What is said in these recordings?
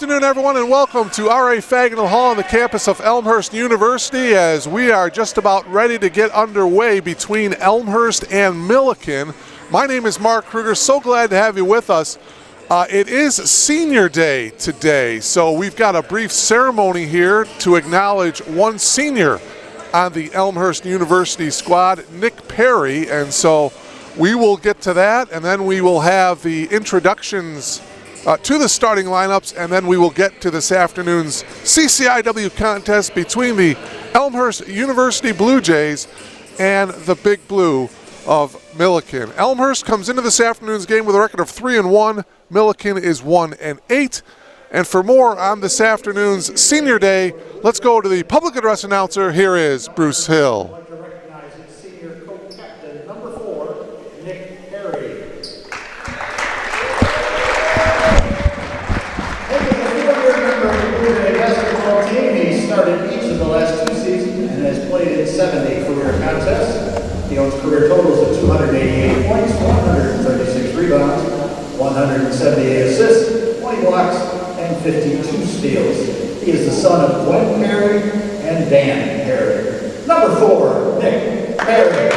afternoon, everyone, and welcome to R.A. Fagnall Hall on the campus of Elmhurst University as we are just about ready to get underway between Elmhurst and Millikin. My name is Mark Kruger. So glad to have you with us. It is Senior Day today, so we've got a brief ceremony here to acknowledge one senior on the Elmhurst University squad, Nick Perry, and so we will get to that, and then we will have the introductions to the starting lineups, and then we will get to this afternoon's CCIW contest between the Elmhurst University Blue Jays and the Big Blue of Millikin. Elmhurst comes into this afternoon's game with a record of 3-1. Millikin is 1-8. And for more on this afternoon's Senior Day, let's go to the public address announcer. Here is Bruce Hill. I'd like to recognize his senior co-captain, number 4, Nick Perry. Basketball team. He started each of the last 2 seasons and has played in 70 career contests. He owns career totals of 288 points, 136 rebounds, 178 assists, 20 blocks, and 52 steals. He is the son of Gwen Perry and Dan Perry. Number 4, Nick Perry.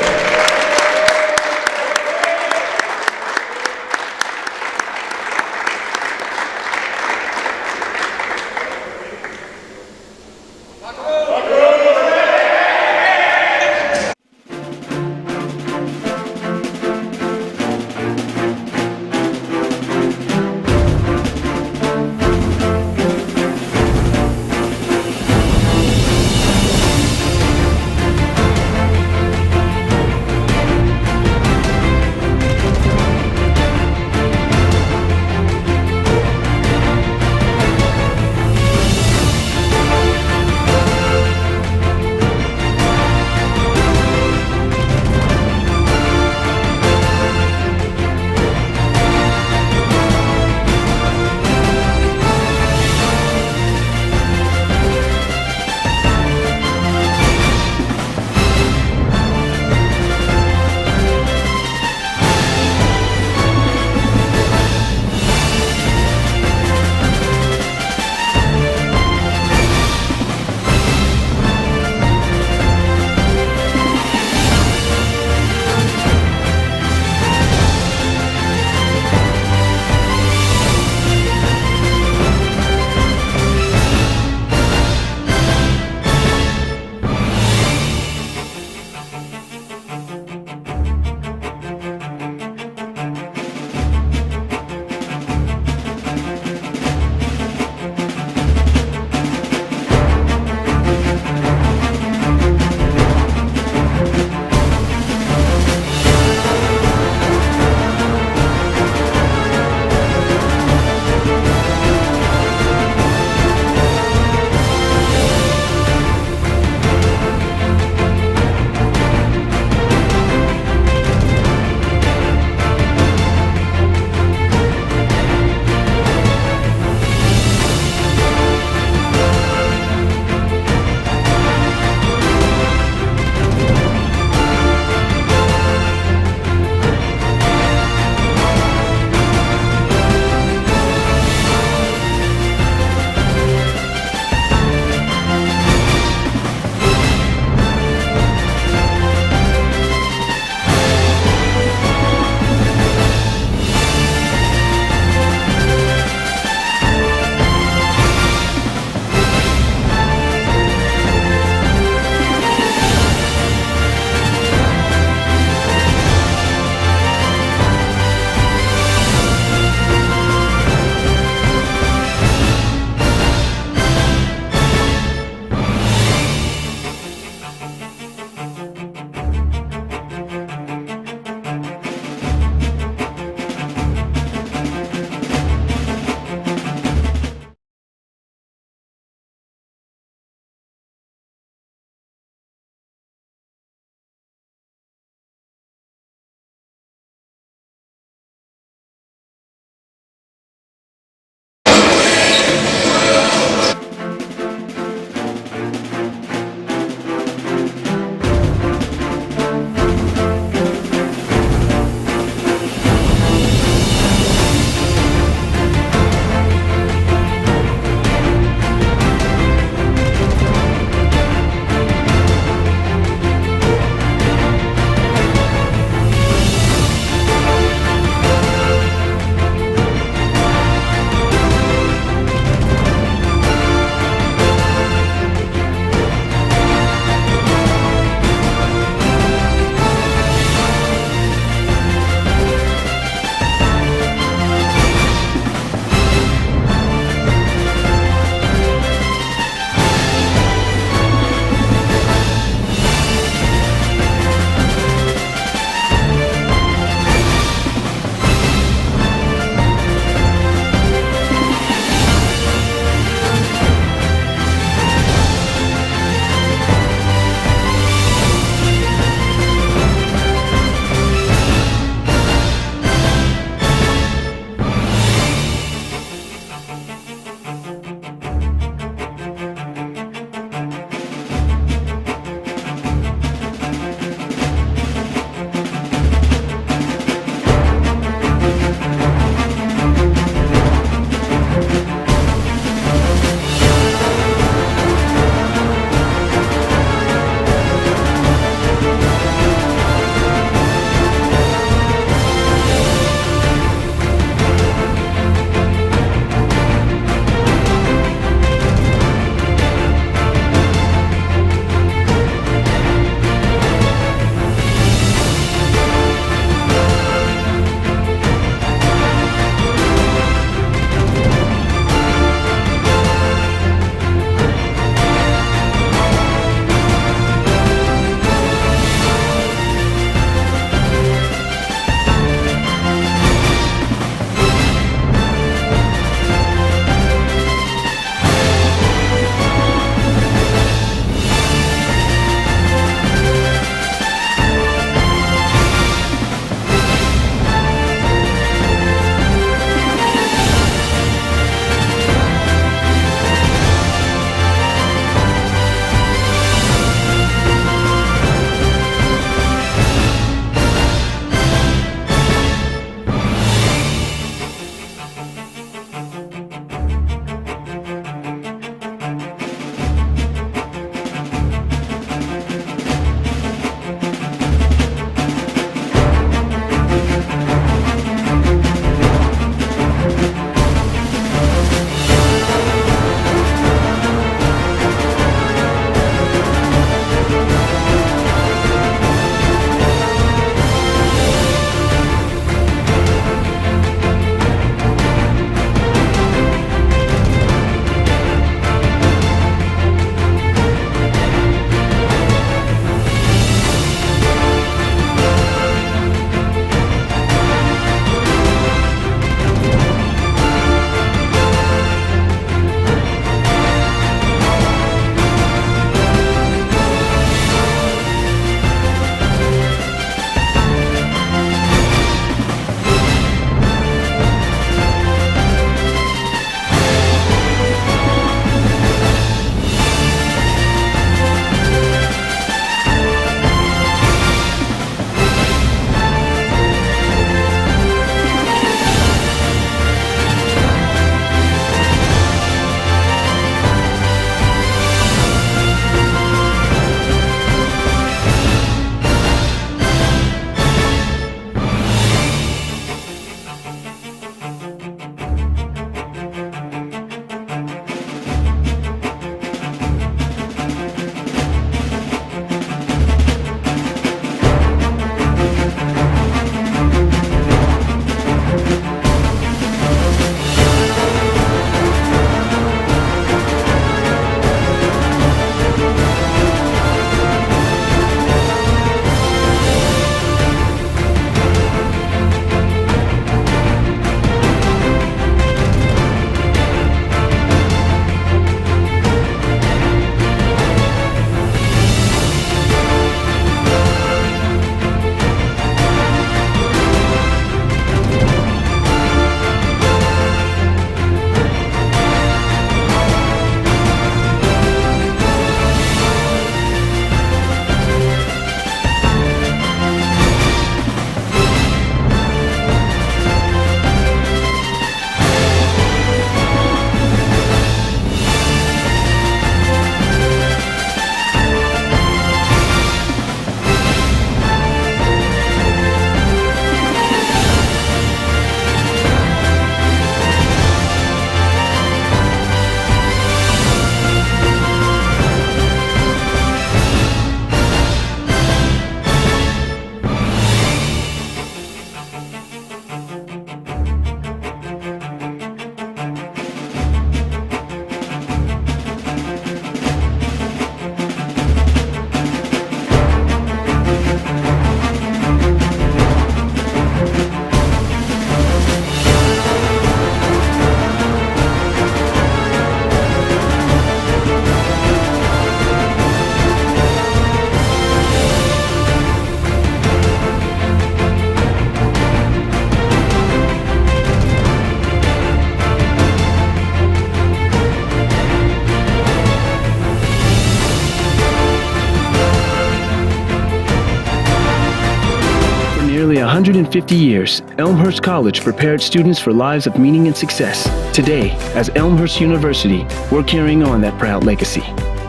150 years, Elmhurst College prepared students for lives of meaning and success. Today, as Elmhurst University, we're carrying on that proud legacy.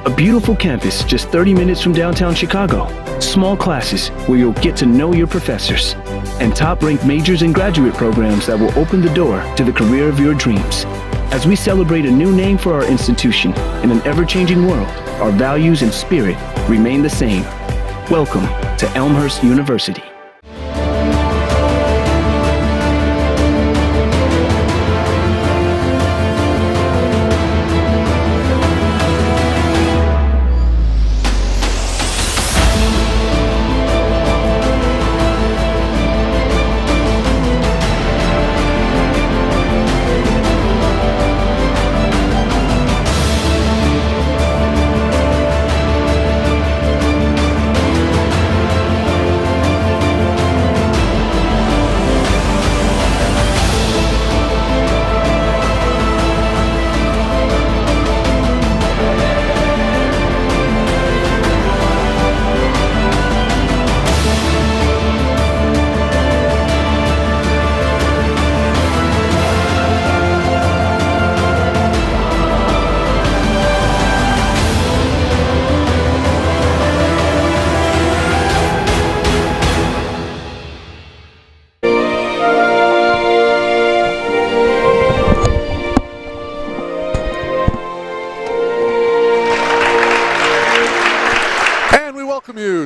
A beautiful campus just 30 minutes from downtown Chicago. Small classes where you'll get to know your professors. And top-ranked majors and graduate programs that will open the door to the career of your dreams. As we celebrate a new name for our institution in an ever-changing world, our values and spirit remain the same. Welcome to Elmhurst University.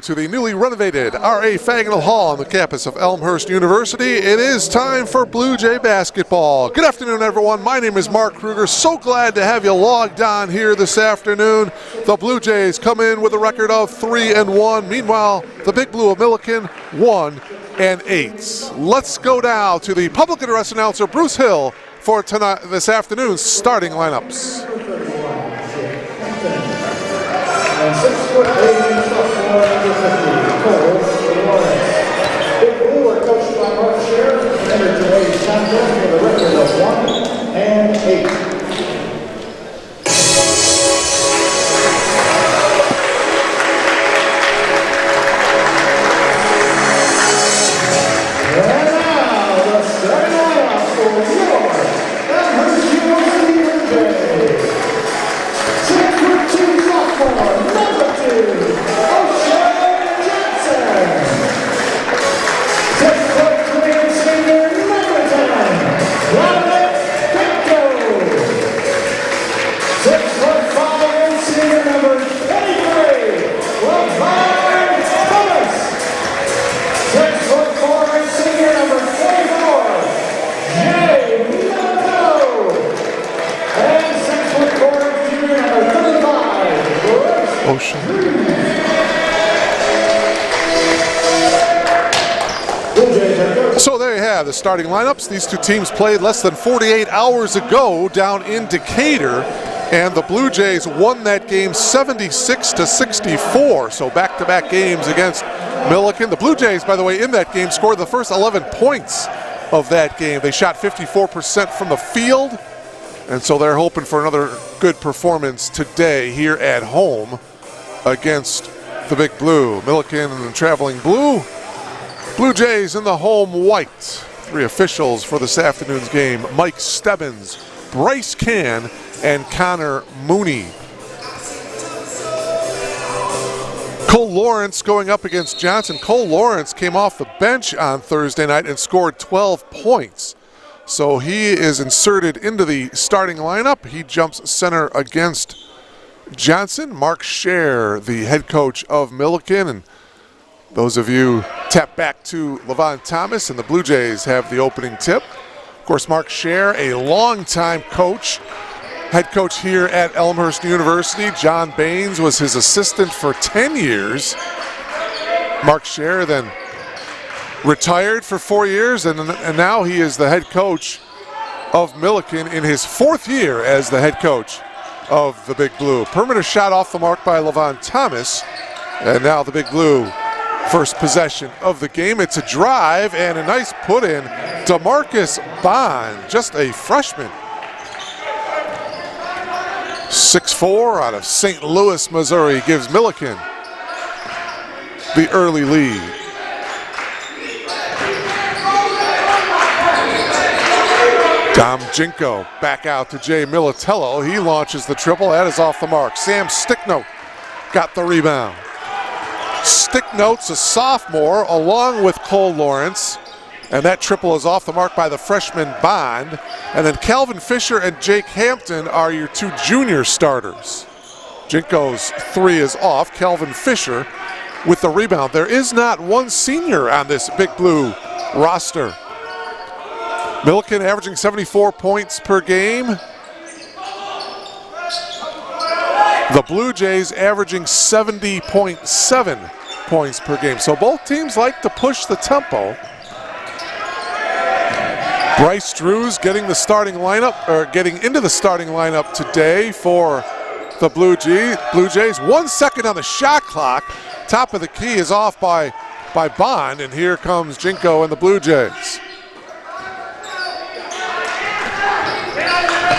To the newly renovated R.A. Fagnall Hall on the campus of Elmhurst University. It is time for Blue Jay basketball. Good afternoon, everyone. My name is Mark Kruger. So glad to have you logged on here this afternoon. The Blue Jays come in with a record of 3-1. Meanwhile, the Big Blue of Millikin 1-8. Let's go now to the public address announcer Bruce Hill for this afternoon's starting lineups. 6'8" sophomore, number 50, Cole Lawrence. Big Blue are coached by Mark Scher, entered today's contest with a record of 1-8. And now the starting lineup for your Elmhurst University Blue Jays. 6'2" sophomore, number 2, So there you have the starting lineups. These two teams played less than 48 hours ago down in Decatur, and the Blue Jays won that game 76-64. So back-to-back games against Millikin. The Blue Jays, by the way, in that game scored the first 11 points of that game. They shot 54% from the field, and so they're hoping for another good performance today here at home against the Big Blue. Millikin and the traveling blue. Blue Jays in the home white. Three officials for this afternoon's game: Mike Stebbins, Bryce Can, and Connor Mooney. Cole Lawrence going up against Johnson. Cole Lawrence came off the bench on Thursday night and scored 12 points. So he is inserted into the starting lineup. He jumps center against Johnson. Mark Scher, the head coach of Millikin, and those of you tap back to Levon Thomas, and the Blue Jays have the opening tip. Of course, Mark Scher, a longtime coach, head coach here at Elmhurst University. John Baines was his assistant for 10 years. Mark Scher then retired for 4 years, and now he is the head coach of Millikin in his 4th year as the head coach of the Big Blue. Perimeter shot off the mark by Levon Thomas, and now the Big Blue first possession of the game. It's a drive and a nice put in. DeMarcus Bond, just a freshman. 6'4" out of St. Louis, Missouri, gives Millikin the early lead. Dom Jinko back out to Jay Militello. He launches the triple. That is off the mark. Sam Sticknote got the rebound. Sticknote's a sophomore along with Cole Lawrence. And that triple is off the mark by the freshman Bond. And then Calvin Fisher and Jake Hampton are your two junior starters. Jinko's three is off. Calvin Fisher with the rebound. There is not one senior on this Big Blue roster. Millikin averaging 74 points per game. The Blue Jays averaging 70.7 points per game. So both teams like to push the tempo. Bryce Drews getting the starting lineup, or getting into the starting lineup today for the Blue Jays. 1 second on the shot clock. Top of the key is off by Bond, and here comes Jinko and the Blue Jays.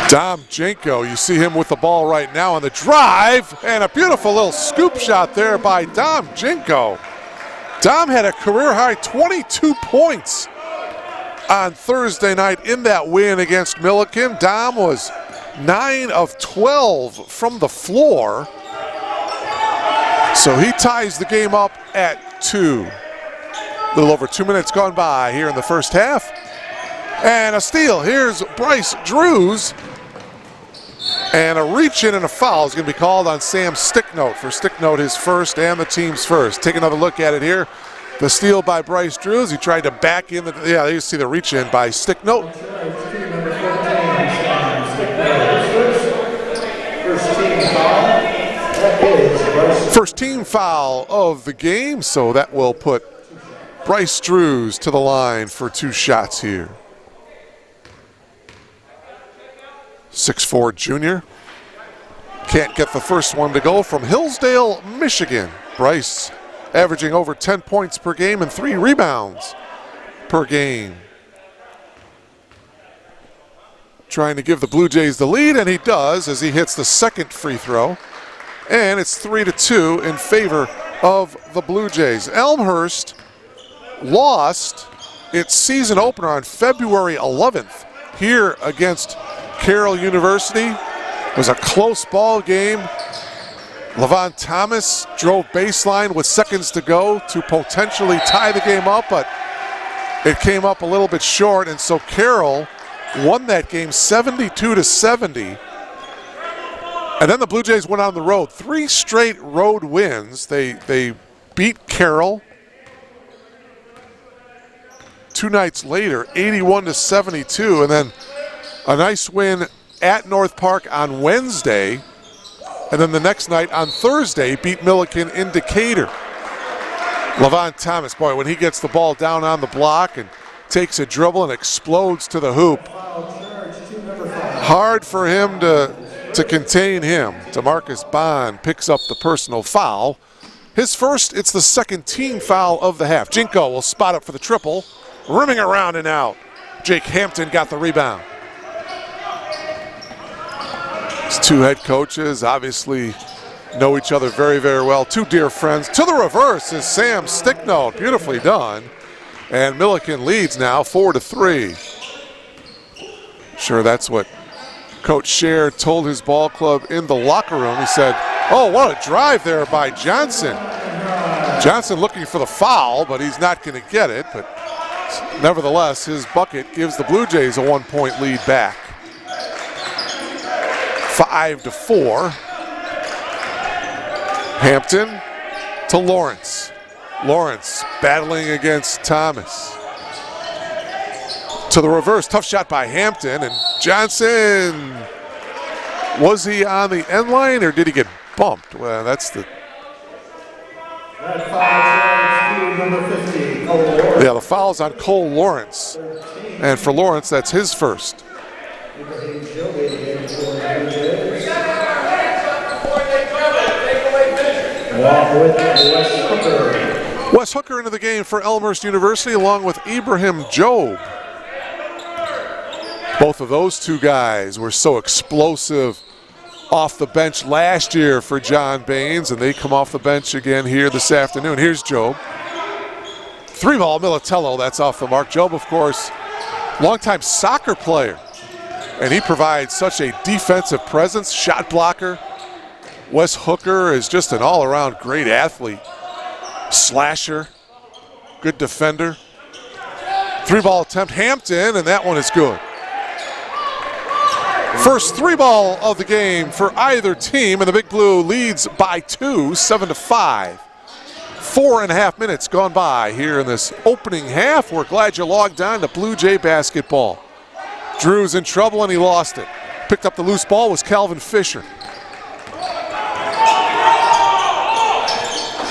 Dom Jinko, you see him with the ball right now on the drive, and a beautiful little scoop shot there by Dom Jinko. Dom had a career-high 22 points on Thursday night in that win against Millikin. Dom was 9 of 12 from the floor, so he ties the game up at 2. A little over 2 minutes gone by here in the first half. And a steal. Here's Bryce Drews. And a reach-in and a foul is going to be called on Sam Sticknote. For Sticknote, his first and the team's first. Take another look at it here. The steal by Bryce Drews. He tried to back in. Yeah, you see the reach-in by Sticknote. First team foul of the game, so that will put Bryce Drews to the line for 2 shots here. 6'4" junior. Can't get the first one to go from Hillsdale, Michigan. Bryce averaging over 10 points per game and 3 rebounds per game. Trying to give the Blue Jays the lead, and he does as he hits the second free throw. And it's 3-2 in favor of the Blue Jays. Elmhurst lost its season opener on February 11th here against Carroll University. It was a close ball game. Levon Thomas drove baseline with seconds to go to potentially tie the game up, but it came up a little bit short, and so Carroll won that game 72-70. And then the Blue Jays went on the road. 3 straight road wins. They beat Carroll 2 nights later, 81-72, and then a nice win at North Park on Wednesday, and then the next night on Thursday beat Millikin in Decatur. Levon Thomas, boy, when he gets the ball down on the block and takes a dribble and explodes to the hoop, hard for him to contain him. DeMarcus Bond picks up the personal foul. His first, it's the second team foul of the half. Jinko will spot up for the triple, rimming around and out. Jake Hampton got the rebound. These 2 head coaches obviously know each other very, very well. 2 dear friends. To the reverse is Sam Sticknote. Beautifully done. And Millikin leads now 4-3. Sure, that's what Coach Scher told his ball club in the locker room. He said, oh, what a drive there by Johnson. Johnson looking for the foul, but he's not going to get it. But nevertheless, his bucket gives the Blue Jays a 1-point lead back. 5-4. Hampton to Lawrence. Lawrence battling against Thomas. To the reverse, tough shot by Hampton, and Johnson, was he on the end line or did he get bumped? Well, that's the... Yeah, the foul's on Cole Lawrence. And for Lawrence, that's his first. Wes Hooker into the game for Elmhurst University along with Ibrahim Job. Both of those 2 guys were so explosive off the bench last year for John Baines, and they come off the bench again here this afternoon. Here's Job. 3-ball Militello, that's off the mark. Job, of course, longtime soccer player and he provides such a defensive presence, shot blocker. Wes Hooker is just an all-around great athlete. Slasher, good defender. 3-ball attempt, Hampton, and that one is good. First 3-ball of the game for either team, and the Big Blue leads by 2, 7-5. 4.5 minutes gone by here in this opening half. We're glad you logged on to Blue Jay basketball. Drew's in trouble and he lost it. Picked up the loose ball was Calvin Fisher.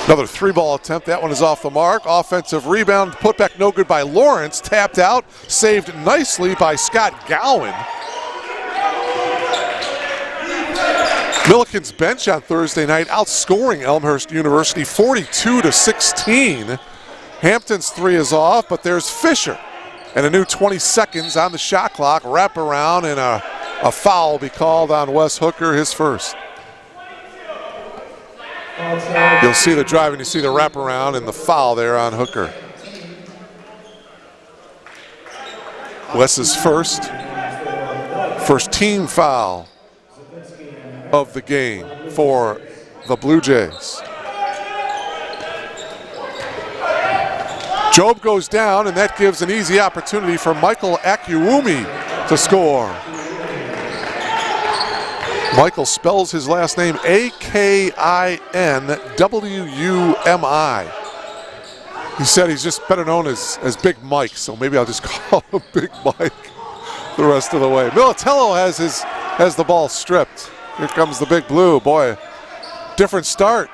Another 3-ball attempt, that one is off the mark. Offensive rebound, put back no good by Lawrence. Tapped out, saved nicely by Scott Gowan. Millikin's bench on Thursday night outscoring Elmhurst University 42-16. Hampton's 3 is off, but there's Fisher. And a new 20 seconds on the shot clock, wrap around, and a foul will be called on Wes Hooker, his first. You'll see the drive and you see the wraparound and the foul there on Hooker. Wes's first team foul of the game for the Blue Jays. Job goes down, and that gives an easy opportunity for Michael Akiwumi to score. Michael spells his last name A-K-I-N-W-U-M-I. He said he's just better known as Big Mike, so maybe I'll just call him Big Mike the rest of the way. Militello has the ball stripped. Here comes the Big Blue. Boy, different start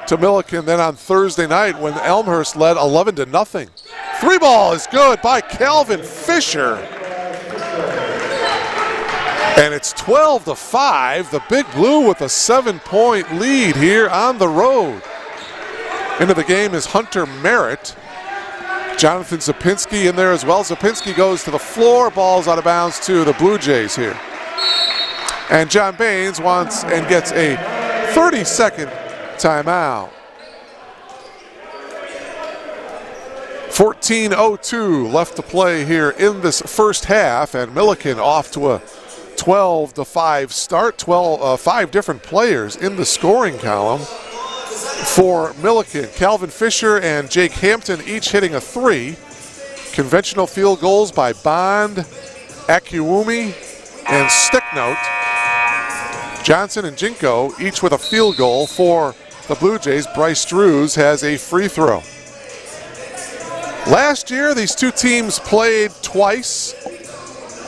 to Millikin than on Thursday night when Elmhurst led 11-0. 3-ball is good by Calvin Fisher. And it's 12-5. The Big Blue with a 7-point lead here on the road. Into the game is Hunter Merritt. Jonathan Zapinski in there as well. Zapinski goes to the floor. Ball's out of bounds to the Blue Jays here. And John Baines wants and gets a 30-second timeout. 14:02 left to play here in this first half, and Millikin off to a 12-5 start. 5 different players in the scoring column for Millikin. Calvin Fisher and Jake Hampton each hitting a 3. Conventional field goals by Bond, Akiwumi, and Sticknote. Johnson and Jinko each with a field goal for the Blue Jays. Bryce Drews has a free throw. Last year, these two teams played twice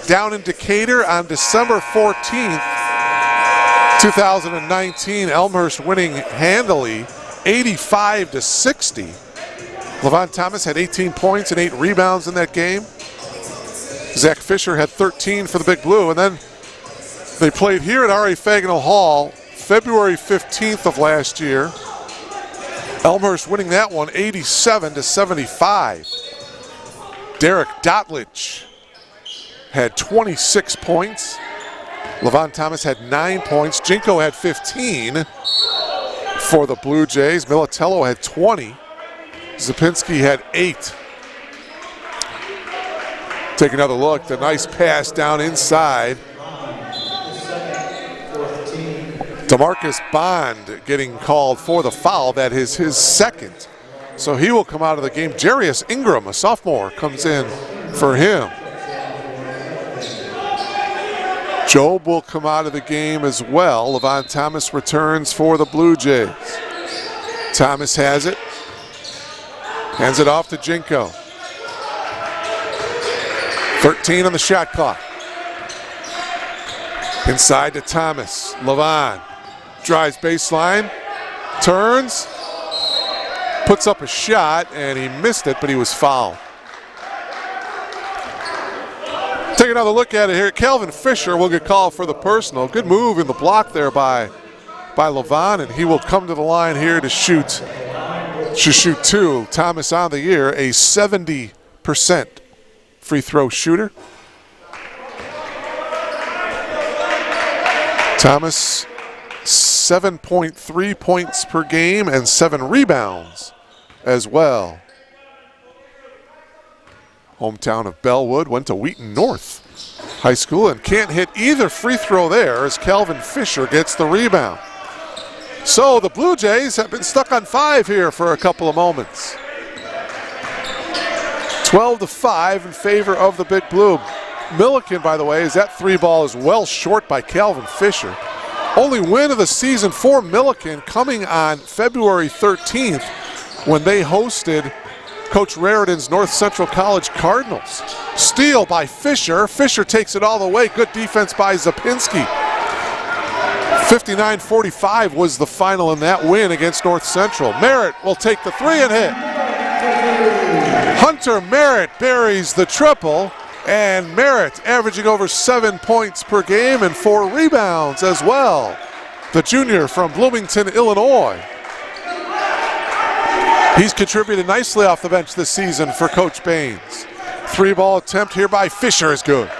down in Decatur on December 14th, 2019. Elmhurst winning handily 85-60. Levon Thomas had 18 points and 8 rebounds in that game. Zach Fisher had 13 for the Big Blue, and then they played here at R.A. Fagnall Hall February 15th of last year. Elmhurst winning that one 87-75. Derek Dotlich had 26 points. Levon Thomas had 9 points. Jinko had 15 for the Blue Jays. Militello had 20. Zapinski had 8. Take another look. The nice pass down inside. DeMarcus Bond getting called for the foul. That is his second. So he will come out of the game. Jarius Ingram, a sophomore, comes in for him. Job will come out of the game as well. Levon Thomas returns for the Blue Jays. Thomas has it. Hands it off to Jinko. 13 on the shot clock. Inside to Thomas. Levon drives baseline, turns, puts up a shot, and he missed it, but he was fouled. Take another look at it here. Calvin Fisher will get called for the personal. Good move in the block there by Levon, and he will come to the line here to shoot 2. Thomas on the year, a 70% free throw shooter. Thomas, 7.3 points per game and 7 rebounds as well. Hometown of Bellwood, went to Wheaton North high school, and can't hit either free throw there as Calvin Fisher gets the rebound. So the Blue Jays have been stuck on 5 here for a couple of moments. 12-5 in favor of the Big Blue. Millikin, by the way, as that 3 ball is well short by Calvin Fisher. Only win of the season for Millikin coming on February 13th when they hosted Coach Raridan's North Central College Cardinals. Steal by Fisher. Fisher takes it all the way. Good defense by Zapinski. 59-45 was the final in that win against North Central. Merritt will take the 3 and hit. Hunter Merritt buries the triple, and Merritt averaging over 7 points per game and 4 rebounds as well. The junior from Bloomington, Illinois. He's contributed nicely off the bench this season for Coach Baines. 3-ball attempt here by Fisher is good.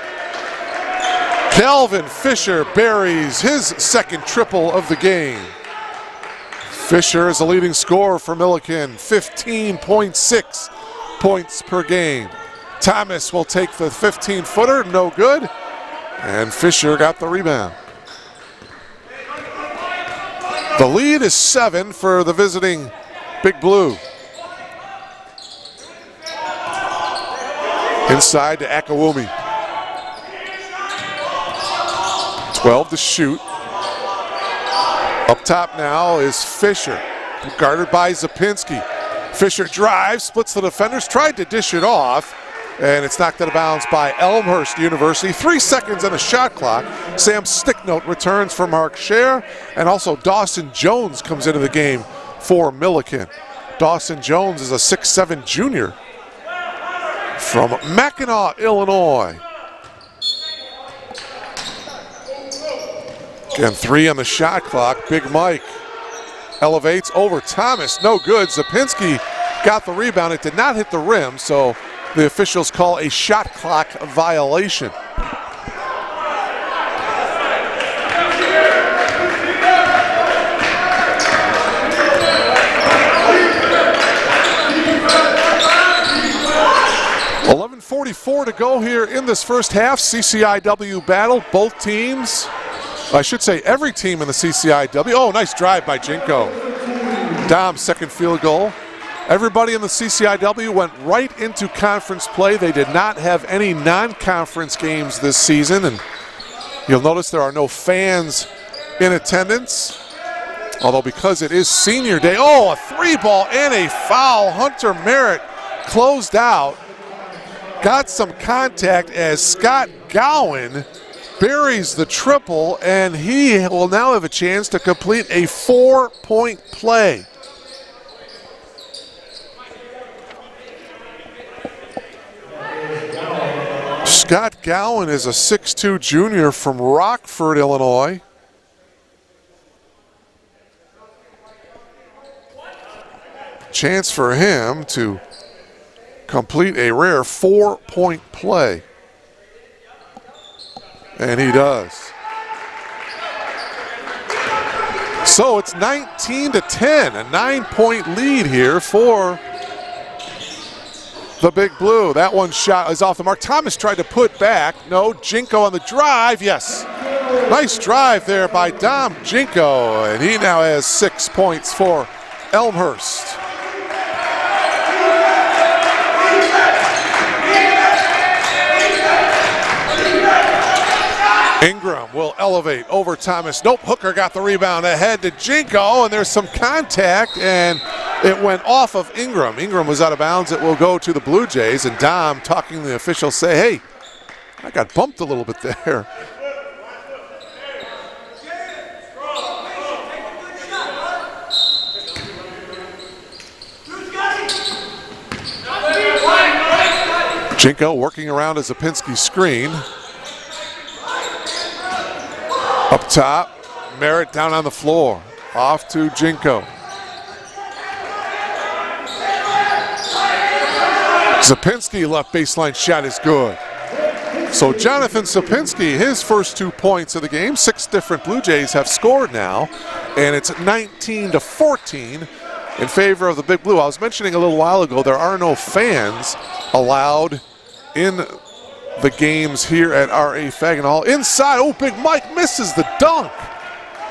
Calvin Fisher buries his second triple of the game. Fisher is the leading scorer for Millikin, 15.6 points per game. Thomas will take the 15-footer, no good, and Fisher got the rebound. The lead is 7 for the visiting Big Blue. Inside to Akawumi. 12 to shoot. Up top now is Fisher, guarded by Zapinski. Fisher drives, splits the defenders, tried to dish it off, and it's knocked out of bounds by Elmhurst University. 3 seconds on the shot clock. Sam Sticknote returns for Mark Scher, and also Dawson Jones comes into the game for Millikin. Dawson Jones is a 6'7" junior from Mackinac, Illinois. Again, 3 on the shot clock. Big Mike elevates over Thomas. No good. Zapinski got the rebound. It did not hit the rim, so the officials call a shot clock violation. .44 to go here in this first half. CCIW battle. Both teams, I should say every team in the CCIW. Oh, nice drive by Jinko. Dom's second field goal. Everybody in the CCIW went right into conference play. They did not have any non-conference games this season, and you'll notice there are no fans in attendance. Although because it is senior day, oh, a 3-ball and a foul. Hunter Merritt closed out. Got some contact as Scott Gowan buries the triple, and he will now have a chance to complete a 4-point play. Scott Gowan is a 6'2" junior from Rockford, Illinois. Chance for him to complete a rare 4-point play. And he does. So it's 19-10, a 9-point lead here for the Big Blue. That one shot is off the mark. Thomas tried to put back. No, Jinko on the drive. Yes. Nice drive there by Dom Jinko, and he now has 6 points for Elmhurst. Ingram will elevate over Thomas. Nope, Hooker got the rebound ahead to Jinko, and there's some contact, and it went off of Ingram. Ingram was out of bounds. It will go to the Blue Jays, and Dom, talking to the officials, say, hey, I got bumped a little bit there. Jinko working around a Zapinski screen. Up top, Merritt down on the floor. Off to Jinko. Zapinski left baseline shot is good. So Jonathan Zapinski, his first 2 points of the game. 6 different Blue Jays have scored now, and it's 19-14 in favor of the Big Blue. I was mentioning a little while ago there are no fans allowed in the games here at R.A. Fagin Hall. Inside, oh, Big Mike misses the dunk,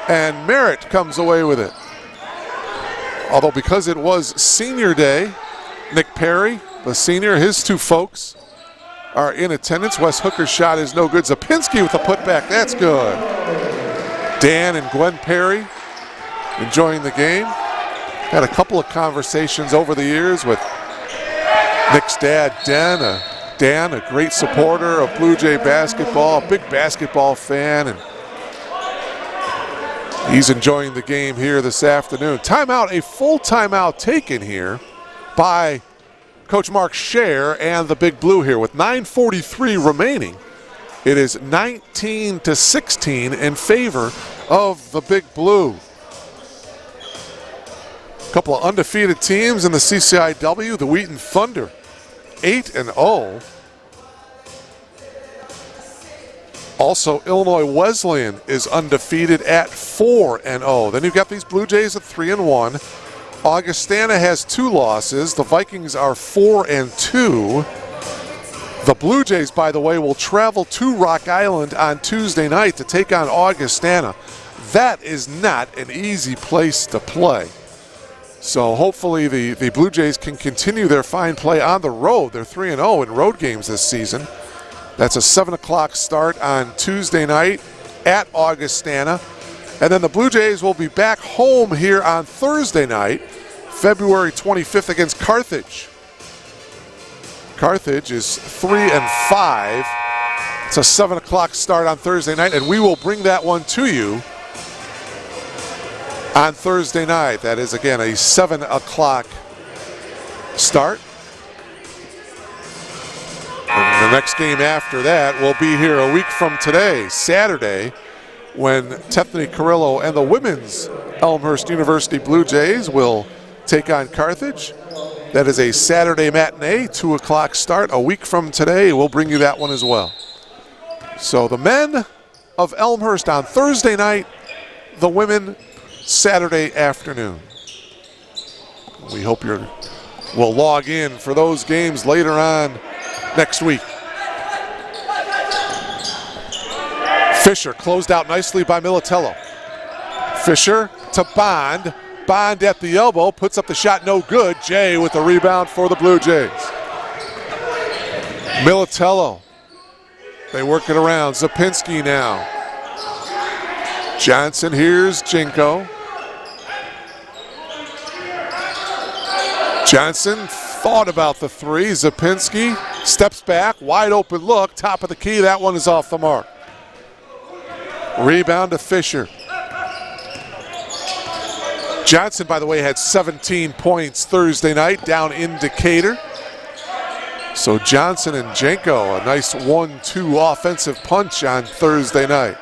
and Merritt comes away with it. Although because it was senior day, Nick Perry, the senior, his two folks are in attendance. Wes Hooker's shot is no good. Zapinski with a putback, that's good. Dan and Gwen Perry enjoying the game. Had a couple of conversations over the years with Nick's dad, Dan, a great supporter of Blue Jay basketball, a big basketball fan, and he's enjoying the game here this afternoon. Timeout, a full timeout taken here by Coach Mark Scher and the Big Blue here with 9:43 remaining. It is 19-16 in favor of the Big Blue. A couple of undefeated teams in the CCIW, the Wheaton Thunder, 8-0. Also, Illinois Wesleyan is undefeated at 4-0. Then you've got these Blue Jays at 3-1. Augustana has 2 losses. The Vikings are 4-2. The Blue Jays, by the way, will travel to Rock Island on Tuesday night to take on Augustana. That is not an easy place to play. So hopefully the Blue Jays can continue their fine play on the road. They're 3-0 in road games this season. That's a 7 o'clock start on Tuesday night at Augustana. And then the Blue Jays will be back home here on Thursday night, February 25th against Carthage. Carthage is 3-5. It's a 7 o'clock start on Thursday night, and we will bring that one to you on Thursday night. That is, again, a 7 o'clock start. And the next game after that will be here a week from today, Saturday, when Tethany Carrillo and the women's Elmhurst University Blue Jays will take on Carthage. That is a Saturday matinee, 2 o'clock start. A week from today, we'll bring you that one as well. So the men of Elmhurst on Thursday night, the women Saturday afternoon. We hope you will log in for those games later on next week. Fisher closed out nicely by Militello. Fisher to Bond. Bond at the elbow, puts up the shot, no good. Jay with the rebound for the Blue Jays. Militello. They work it around. Zapinski now. Johnson, here's Jinko. Johnson thought about the three. Zapinski steps back, wide open look, top of the key. That one is off the mark. Rebound to Fisher. Johnson, by the way, had 17 points Thursday night down in Decatur. So Johnson and Jenko, a nice 1-2 offensive punch on Thursday night.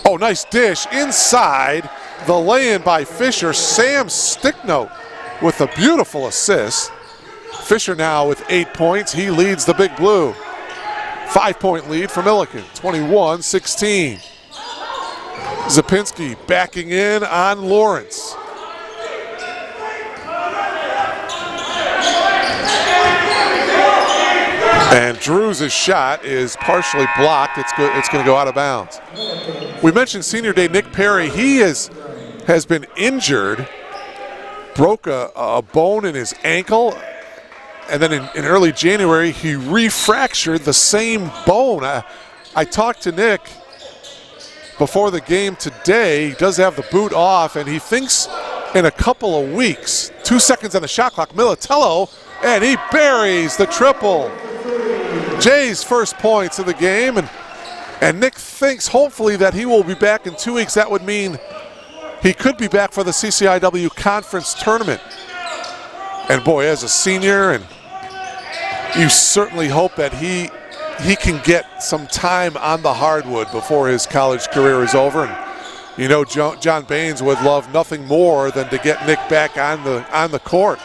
Oh, nice dish inside. The lay-in by Fisher. Sam Sticknote with a beautiful assist. Fisher now with 8 points. He leads the Big Blue. 5-point lead for Millikin, 21-16. Zapinski backing in on Lawrence. And Drews' shot is partially blocked. It's good. It's going to go out of bounds. We mentioned senior day Nick Perry. He has been injured, broke a bone in his ankle, and then in early January he refractured the same bone. I talked to Nick before the game today. He does have the boot off, and he thinks in a couple of weeks. 2 seconds on the shot clock. Militello, and he buries the triple. Jay's first points of the game, and Nick thinks hopefully that he will be back in 2 weeks. That would mean he could be back for the CCIW conference tournament. And boy, as a senior, and you certainly hope that he can get some time on the hardwood before his college career is over. And you know, John Baines would love nothing more than to get Nick back on the court.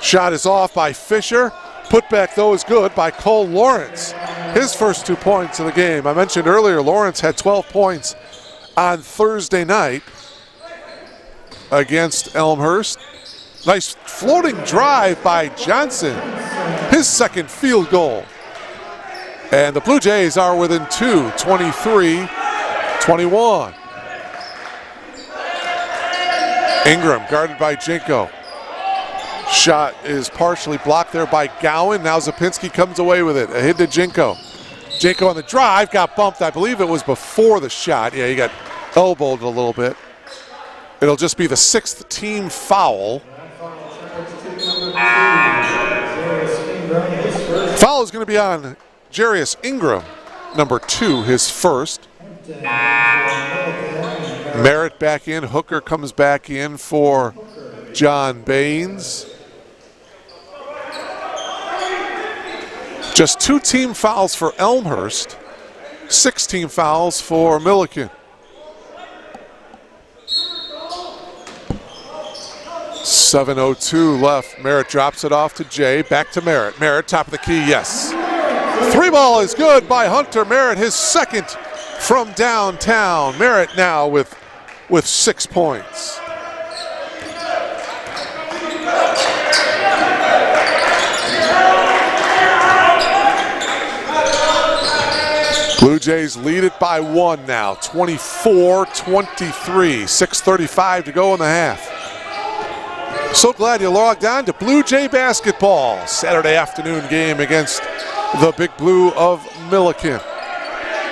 Shot is off by Fisher. Put back, though, is good by Cole Lawrence. His first 2 points of the game. I mentioned earlier, Lawrence had 12 points on Thursday night against Elmhurst. Nice floating drive by Johnson. his second field goal. And the Blue Jays are within 2, 23-21. Ingram guarded by Jinko. Shot is partially blocked there by Gowan. Now Zapinski comes away with it. A hit to Jinko. Jinko on the drive, got bumped. I believe it was before the shot. Yeah, he got elbowed a little bit. It'll just be the 6th team foul. Foul is going to be on Jarius Ingram, number 2, his first. Merritt back in. Hooker comes back in for John Baines. Just 2 team fouls for Elmhurst, 6 team fouls for Millikin. .702 left. Merritt drops it off to Jay. Back to Merritt. Merritt, top of the key, yes. 3 ball is good by Hunter Merritt, his second from downtown. Merritt now with 6 points. Blue Jays lead it by 1 now, 24-23, 6:35 to go in the half. So glad you logged on to Blue Jay basketball. Saturday afternoon game against the Big Blue of Millikin.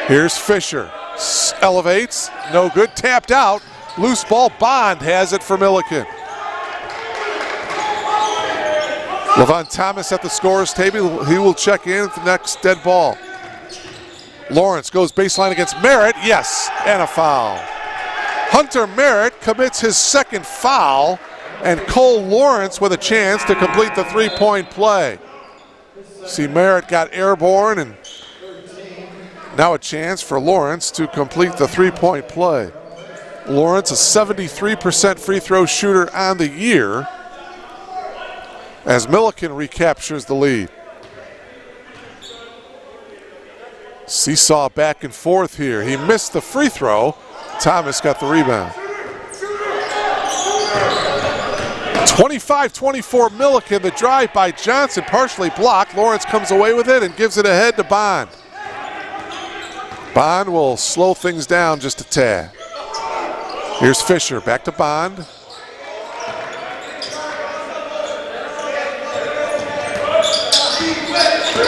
Here's Fisher, elevates, no good, tapped out. Loose ball, Bond has it for Millikin. Levon Thomas at the scorer's table, he will check in at the next dead ball. Lawrence goes baseline against Merritt, yes, and a foul. Hunter Merritt commits his second foul, and Cole Lawrence with a chance to complete the 3-point play. See, Merritt got airborne, and now a chance for Lawrence to complete the 3-point play. Lawrence, a 73% free throw shooter on the year, as Millikin recaptures the lead. Seesaw back and forth here. He missed the free throw. Thomas got the rebound. 25-24 Millikin. The drive by Johnson partially blocked. Lawrence comes away with it and gives it ahead to Bond. Bond will slow things down just a tad. Here's Fisher, back to Bond.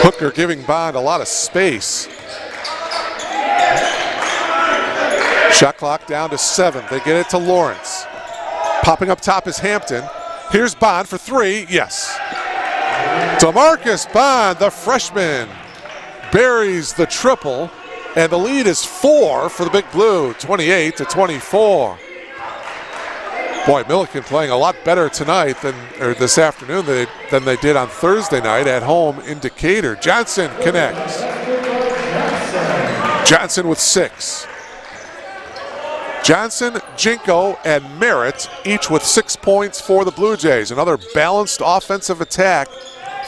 Hooker giving Bond a lot of space. Shot clock down to 7. They get it to Lawrence. Popping up top is Hampton. Here's Bond for 3. Yes. DeMarcus Bond, the freshman, buries the triple, and the lead is 4 for the Big Blue, 28-24. Boy, Millikin playing a lot better tonight or this afternoon than they did on Thursday night at home in Decatur. Johnson connects. Johnson with 6. Johnson, Jinko, and Merritt each with 6 points for the Blue Jays. Another balanced offensive attack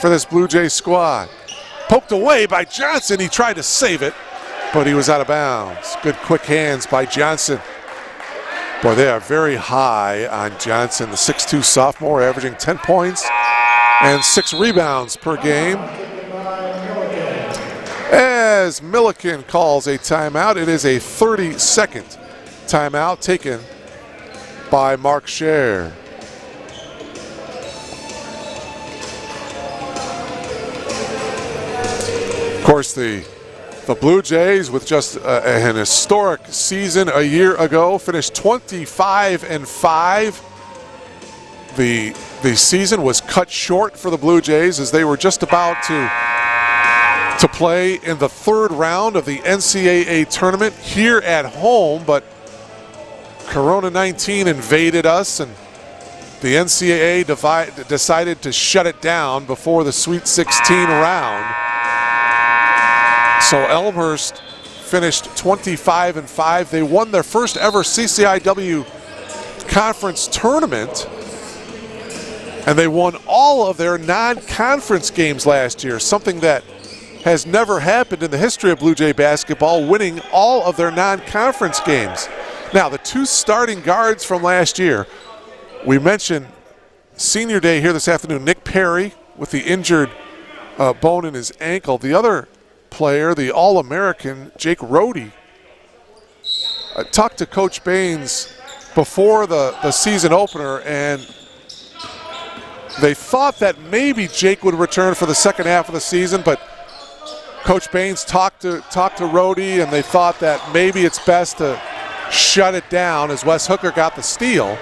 for this Blue Jays squad. Poked away by Johnson. He tried to save it, but he was out of bounds. Good quick hands by Johnson. Boy, they are very high on Johnson, the 6'2 sophomore, averaging 10 points and 6 rebounds per game. As Millikin calls a timeout, it is a 30-second timeout taken by Mark Scher. Of course, the Blue Jays, with just an historic season a year ago, finished 25-5. The season was cut short for the Blue Jays as they were just about to play in the 3rd round of the NCAA tournament here at home, but Corona-19 invaded us, and the NCAA decided to shut it down before the Sweet 16 round. So Elmhurst finished 25-5. They won their first ever CCIW conference tournament, and they won all of their non-conference games last year, something that has never happened in the history of Blue Jay basketball, winning all of their non-conference games. Now, the 2 starting guards from last year, we mentioned senior day here this afternoon, Nick Perry with the injured bone in his ankle. The other player, the All-American, Jake Rohde, talked to Coach Baines before the season opener, and they thought that maybe Jake would return for the second half of the season, but Coach Baines talked to Rohde, and they thought that maybe it's best to shut it down as Wes Hooker got the steal.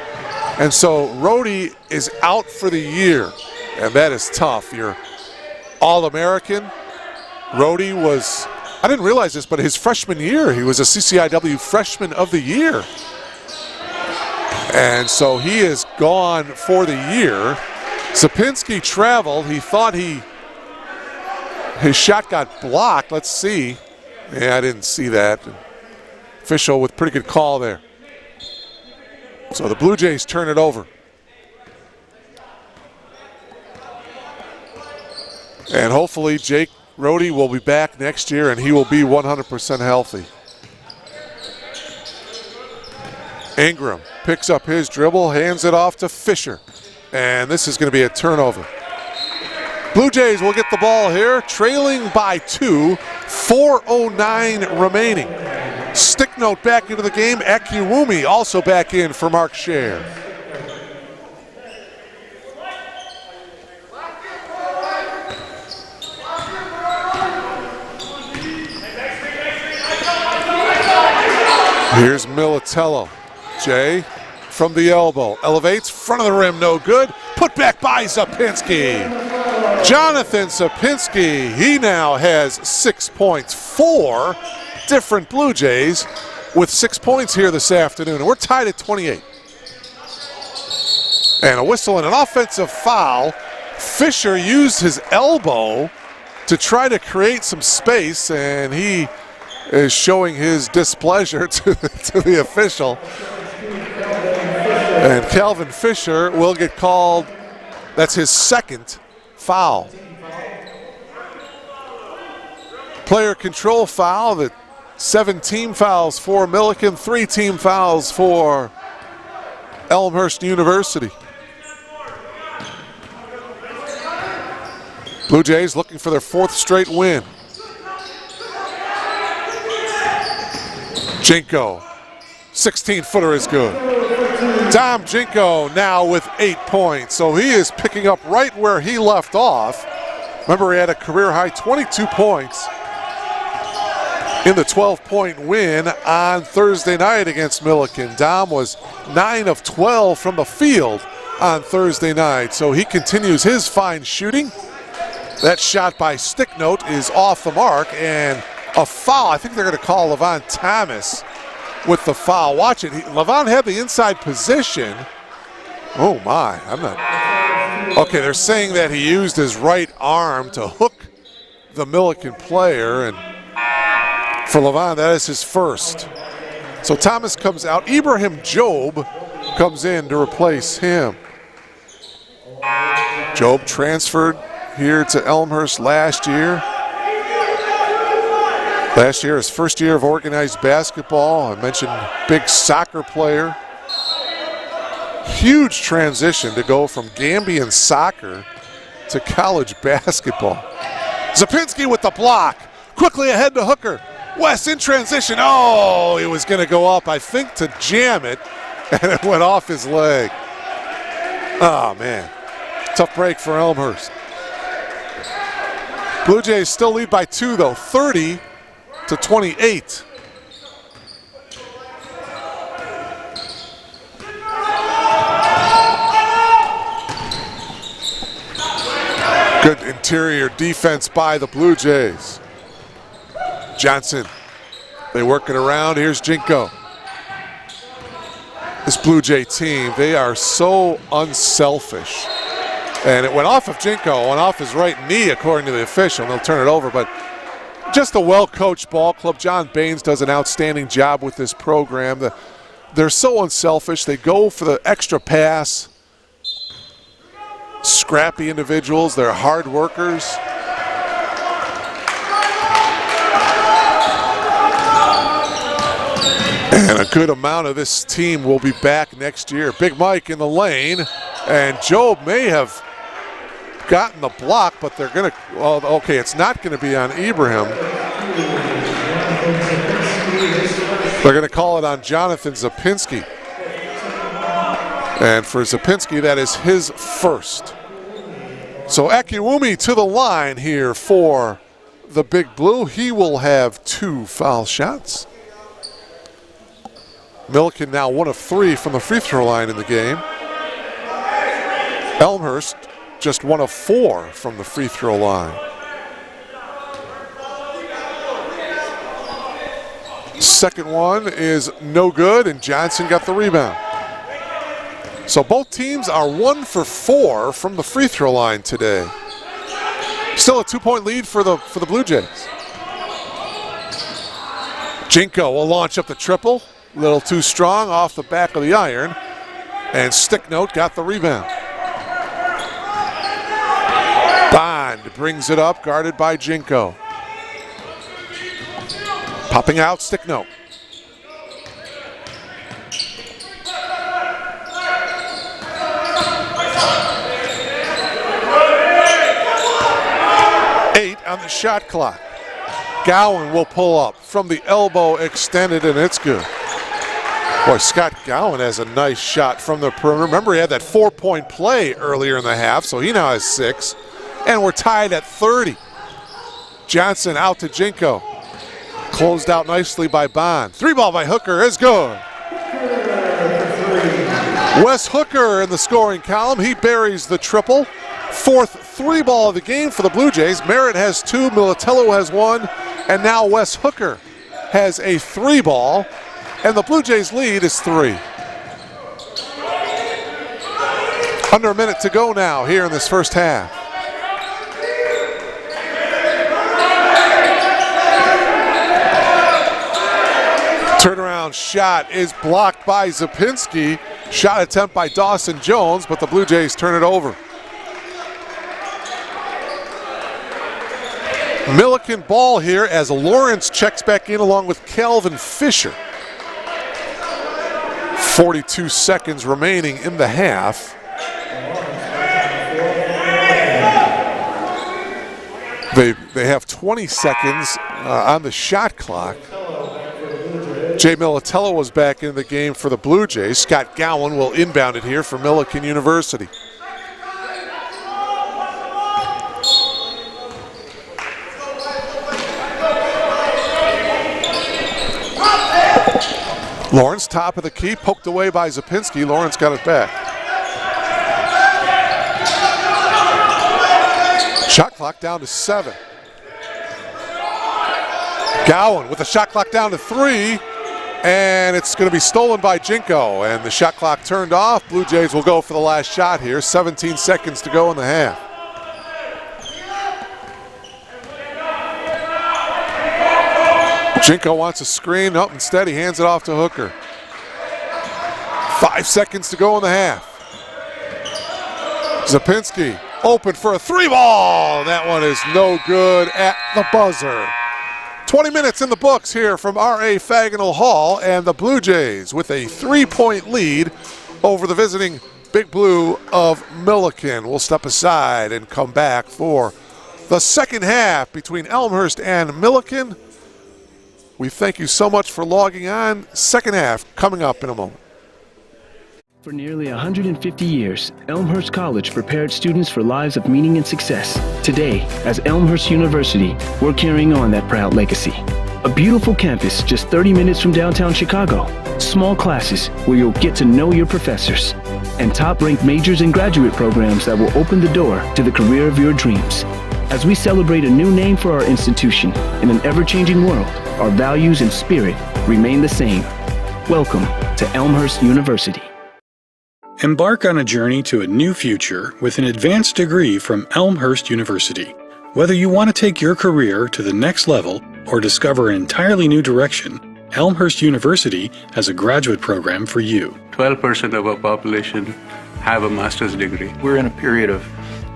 And so Rohde is out for the year, and that is tough. You're All-American. Rohde was, I didn't realize this, but his freshman year, he was a CCIW Freshman of the Year. And so he is gone for the year. Sapinski traveled. He thought his shot got blocked. Let's see. Yeah, I didn't see that. Official with pretty good call there. So the Blue Jays turn it over. And hopefully Jake Rohde will be back next year and he will be 100% healthy. Ingram picks up his dribble, hands it off to Fisher. And this is going to be a turnover. Blue Jays will get the ball here, trailing by 2, 4:09 remaining. Stick note back into the game. Akiwumi also back in for Mark Scher. Here's Militello. Jay from the elbow. Elevates, front of the rim, no good. Put back by Sapinski. Jonathan Sapinski, he now has 6 points. 4 different Blue Jays with 6 points here this afternoon. And we're tied at 28. And a whistle and an offensive foul. Fisher used his elbow to try to create some space, and he is showing his displeasure to the official. And Calvin Fisher will get called. That's his second foul. Player control foul. The 7 team fouls for Millikin, 3 team fouls for Elmhurst University. Blue Jays looking for their 4th straight win. Jinko, 16-footer is good. Dom Jinko now with 8 points, so he is picking up right where he left off. Remember, he had a career-high 22 points in the 12-point win on Thursday night against Millikin. Dom was 9 of 12 from the field on Thursday night, so he continues his fine shooting. That shot by Sticknote is off the mark, and a foul. I think they're going to call Levon Thomas with the foul. Watch it. Levon had the inside position. Oh my, I'm not. Okay, they're saying that he used his right arm to hook the Millikin player, and for Levon, that is his first. So Thomas comes out. Ibrahim Job comes in to replace him. Job transferred here to Elmhurst last year. Last year, his first year of organized basketball. I mentioned big soccer player. Huge transition to go from Gambian soccer to college basketball. Sapinski with the block. Quickly ahead to Hooker. West in transition. Oh, he was going to go up, I think, to jam it, and it went off his leg. Oh, man. Tough break for Elmhurst. Blue Jays still lead by 2, though, 30-28. Good interior defense by the Blue Jays. Johnson, they work it around. Here's Jinko. This Blue Jay team, they are so unselfish. And it went off of Jinko, went off his right knee according to the official, and they'll turn it over. But just a well-coached ball club. John Baines does an outstanding job with this program. They're so unselfish. They go for the extra pass. Scrappy individuals. They're hard workers. And a good amount of this team will be back next year. Big Mike in the lane, and Job may have gotten the block, but they're going to, well, okay, it's not going to be on Ibrahim. They're going to call it on Jonathan Zapinski. And for Zapinski, that is his first. So Akiwumi to the line here for the Big Blue. He will have 2 foul shots. Millikin now 1 of 3 from the free throw line in the game. Elmhurst just 1 of 4 from the free throw line. Second one is no good, and Johnson got the rebound. So both teams are 1 for 4 from the free throw line today. Still a 2-point lead for the Blue Jays. Jinko will launch up the triple. A little too strong off the back of the iron. And Sticknote got the rebound. Bond brings it up, guarded by Jinko. Popping out, Sticknote. On the shot clock. Gowan will pull up from the elbow extended, and it's good. Boy, Scott Gowan has a nice shot from the perimeter. Remember, he had that 4-point play earlier in the half, so he now has 6. And we're tied at 30. Johnson out to Jinko. Closed out nicely by Bond. 3-ball by Hooker is good. Wes Hooker in the scoring column. He buries the triple. 4th 3-ball of the game for the Blue Jays. Merritt has 2, Militello has 1, and now Wes Hooker has a 3-ball, and the Blue Jays lead is 3. Under a minute to go now here in this first half. Turnaround shot is blocked by Zapinski. Shot attempt by Dawson Jones, but the Blue Jays turn it over. Millikin ball here as Lawrence checks back in along with Calvin Fisher. 42 seconds remaining in the half. They have 20 seconds on the shot clock. Jay Militello was back in the game for the Blue Jays. Scott Gowan will inbound it here for Millikin University. Lawrence, top of the key, poked away by Zapinski. Lawrence got it back. Shot clock down to 7. Gowan with the shot clock down to 3, and it's going to be stolen by Jinko, and the shot clock turned off. Blue Jays will go for the last shot here. 17 seconds to go in the half. Jinko wants a screen. Nope, instead he hands it off to Hooker. 5 seconds to go in the half. Zapinski open for a 3-ball. That one is no good at the buzzer. 20 minutes in the books here from R.A. Faginal Hall, and the Blue Jays with a 3-point lead over the visiting Big Blue of Millikin. We'll step aside and come back for the second half between Elmhurst and Millikin. We thank you so much for logging on. Second half coming up in a moment. For nearly 150 years, Elmhurst College prepared students for lives of meaning and success. Today, as Elmhurst University, we're carrying on that proud legacy. A beautiful campus just 30 minutes from downtown Chicago. Small classes where you'll get to know your professors. And top-ranked majors and graduate programs that will open the door to the career of your dreams. As we celebrate a new name for our institution in an ever-changing world, our values and spirit remain the same. Welcome to Elmhurst University. Embark on a journey to a new future with an advanced degree from Elmhurst University. Whether you want to take your career to the next level or discover an entirely new direction, Elmhurst University has a graduate program for you. 12% of our population have a master's degree. We're in a period of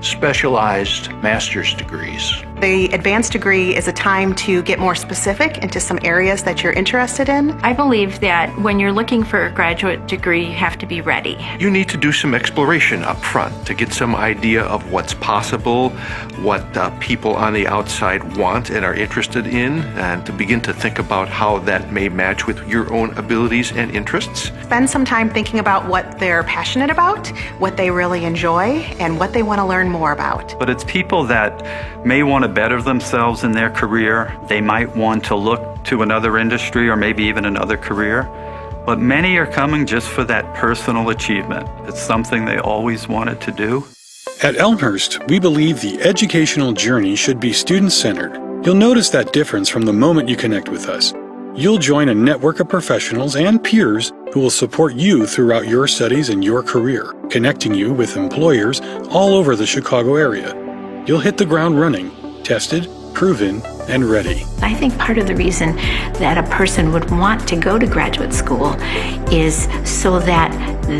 specialized master's degrees. The advanced degree is a time to get more specific into some areas that you're interested in. I believe that when you're looking for a graduate degree, you have to be ready. You need to do some exploration up front to get some idea of what's possible, what people on the outside want and are interested in, and to begin to think about how that may match with your own abilities and interests. Spend some time thinking about what they're passionate about, what they really enjoy, and what they want to learn more about. But it's people that may want to better themselves in their career. They might want to look to another industry or maybe even another career. But many are coming just for that personal achievement. It's something they always wanted to do. At Elmhurst, we believe the educational journey should be student-centered. You'll notice that difference from the moment you connect with us. You'll join a network of professionals and peers who will support you throughout your studies and your career, connecting you with employers all over the Chicago area. You'll hit the ground running, tested, proven, and ready. I think part of the reason that a person would want to go to graduate school is so that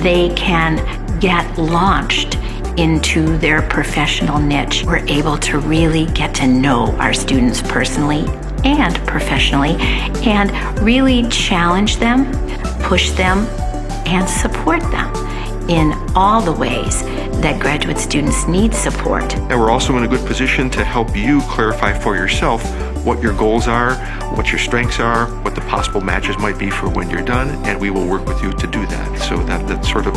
they can get launched into their professional niche. We're able to really get to know our students personally and professionally and really challenge them, push them, and support them in all the ways that graduate students need support. And we're also in a good position to help you clarify for yourself what your goals are, what your strengths are, what the possible matches might be for when you're done, and we will work with you to do that. So that sort of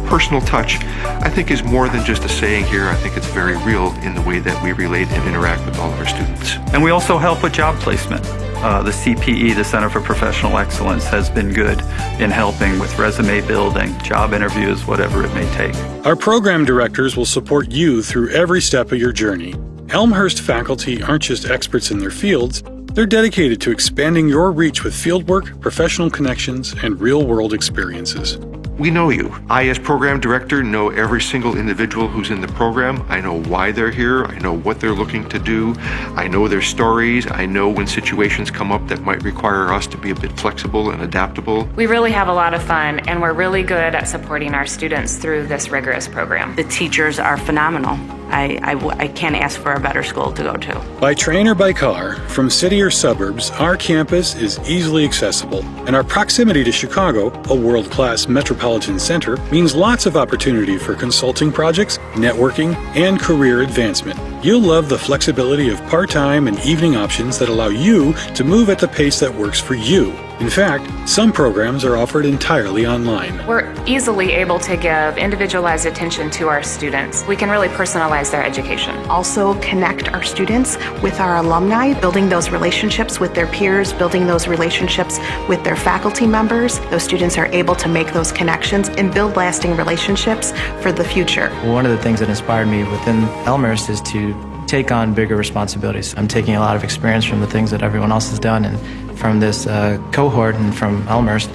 personal touch, I think, is more than just a saying here. I think it's very real in the way that we relate and interact with all of our students. And we also help with job placement. The CPE, the Center for Professional Excellence, has been good in helping with resume building, job interviews, whatever it may take. Our program directors will support you through every step of your journey. Elmhurst faculty aren't just experts in their fields, they're dedicated to expanding your reach with fieldwork, professional connections, and real-world experiences. We know you. I, as program director, know every single individual who's in the program. I know why they're here. I know what they're looking to do. I know their stories. I know when situations come up that might require us to be a bit flexible and adaptable. We really have a lot of fun, and we're really good at supporting our students through this rigorous program. The teachers are phenomenal. I can't ask for a better school to go to. By train or by car, from city or suburbs, our campus is easily accessible, and our proximity to Chicago, a world-class metropolitan center, means lots of opportunity for consulting projects, networking, and career advancement. You'll love the flexibility of part-time and evening options that allow you to move at the pace that works for you. In fact, some programs are offered entirely online. We're easily able to give individualized attention to our students. We can really personalize their education. Also connect our students with our alumni, building those relationships with their peers, building those relationships with their faculty members. Those students are able to make those connections and build lasting relationships for the future. One of the things that inspired me within Elmhurst is to take on bigger responsibilities. I'm taking a lot of experience from the things that everyone else has done and from this cohort and from Elmhurst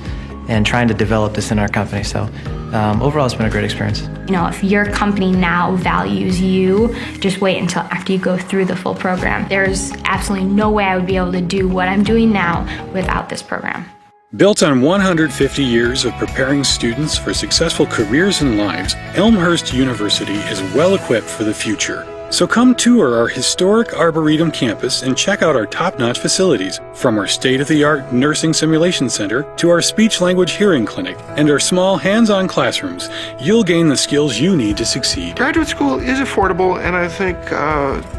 and trying to develop this in our company. So overall, it's been a great experience. You know, if your company now values you, just wait until after you go through the full program. There's absolutely no way I would be able to do what I'm doing now without this program. Built on 150 years of preparing students for successful careers and lives, Elmhurst University is well equipped for the future. So come tour our historic Arboretum campus and check out our top-notch facilities, from our state-of-the-art nursing simulation center to our speech-language hearing clinic and our small hands-on classrooms. You'll gain the skills you need to succeed. Graduate school is affordable, and I think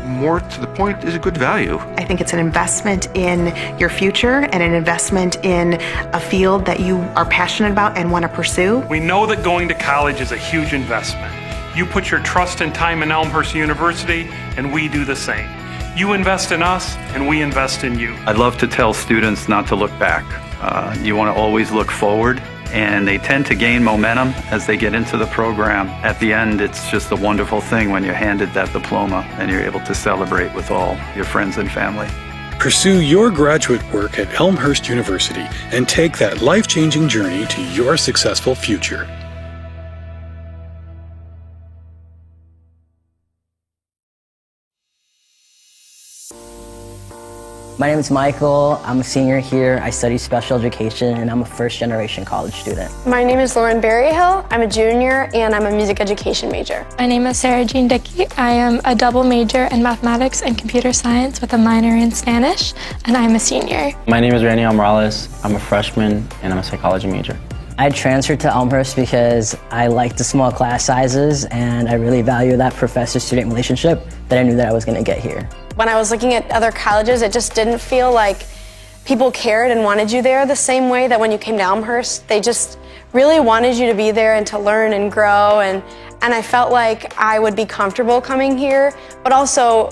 more to the point is a good value. I think it's an investment in your future and an investment in a field that you are passionate about and want to pursue. We know that going to college is a huge investment. You put your trust and time in Elmhurst University, and we do the same. You invest in us, and we invest in you. I'd love to tell students not to look back. You want to always look forward, and they tend to gain momentum as they get into the program. At the end, it's just a wonderful thing when you're handed that diploma and you're able to celebrate with all your friends and family. Pursue your graduate work at Elmhurst University and take that life-changing journey to your successful future. My name is Michael. I'm a senior here. I study special education, and I'm a first-generation college student. My name is Lauren Berryhill. I'm a junior, and I'm a music education major. My name is Sarah Jean Dickey. I am a double major in mathematics and computer science with a minor in Spanish, and I'm a senior. My name is Randy Morales. I'm a freshman, and I'm a psychology major. I transferred to Elmhurst because I like the small class sizes, and I really value that professor-student relationship that I knew that I was going to get here. When I was looking at other colleges, it just didn't feel like people cared and wanted you there the same way that when you came to Elmhurst. They just really wanted you to be there and to learn and grow, and I felt like I would be comfortable coming here, but also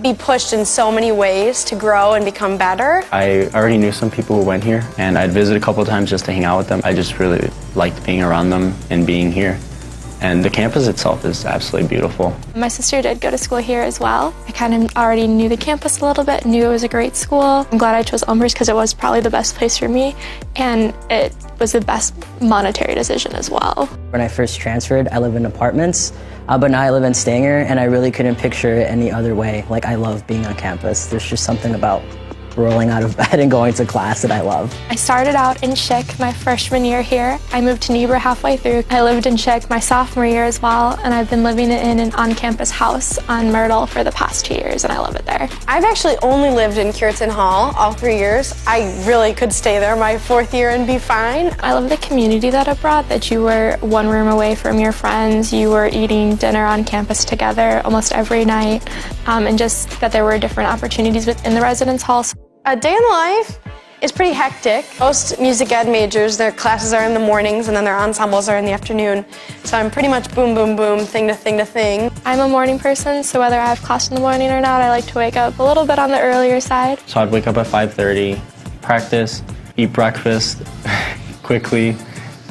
be pushed in so many ways to grow and become better. I already knew some people who went here, and I'd visit a couple times just to hang out with them. I just really liked being around them and being here. And the campus itself is absolutely beautiful. My sister did go to school here as well. I kind of already knew the campus a little bit, knew it was a great school. I'm glad I chose Elmhurst because it was probably the best place for me, and it was the best monetary decision as well. When I first transferred, I lived in apartments, but now I live in Stanger, and I really couldn't picture it any other way. Like, I love being on campus. There's just something about rolling out of bed and going to class that I love. I started out in Schick my freshman year here. I moved to Niebuhr halfway through. I lived in Schick my sophomore year as well, and I've been living in an on-campus house on Myrtle for the past 2 years, and I love it there. I've actually only lived in Cureton Hall all 3 years. I really could stay there my 4th year and be fine. I love the community that it brought, that you were one room away from your friends, you were eating dinner on campus together almost every night, and just that there were different opportunities within the residence halls. A day in the life is pretty hectic. Most music ed majors, their classes are in the mornings and then their ensembles are in the afternoon. So I'm pretty much boom, boom, boom, thing to thing to thing. I'm a morning person, so whether I have class in the morning or not, I like to wake up a little bit on the earlier side. So I'd wake up at 5:30, practice, eat breakfast quickly,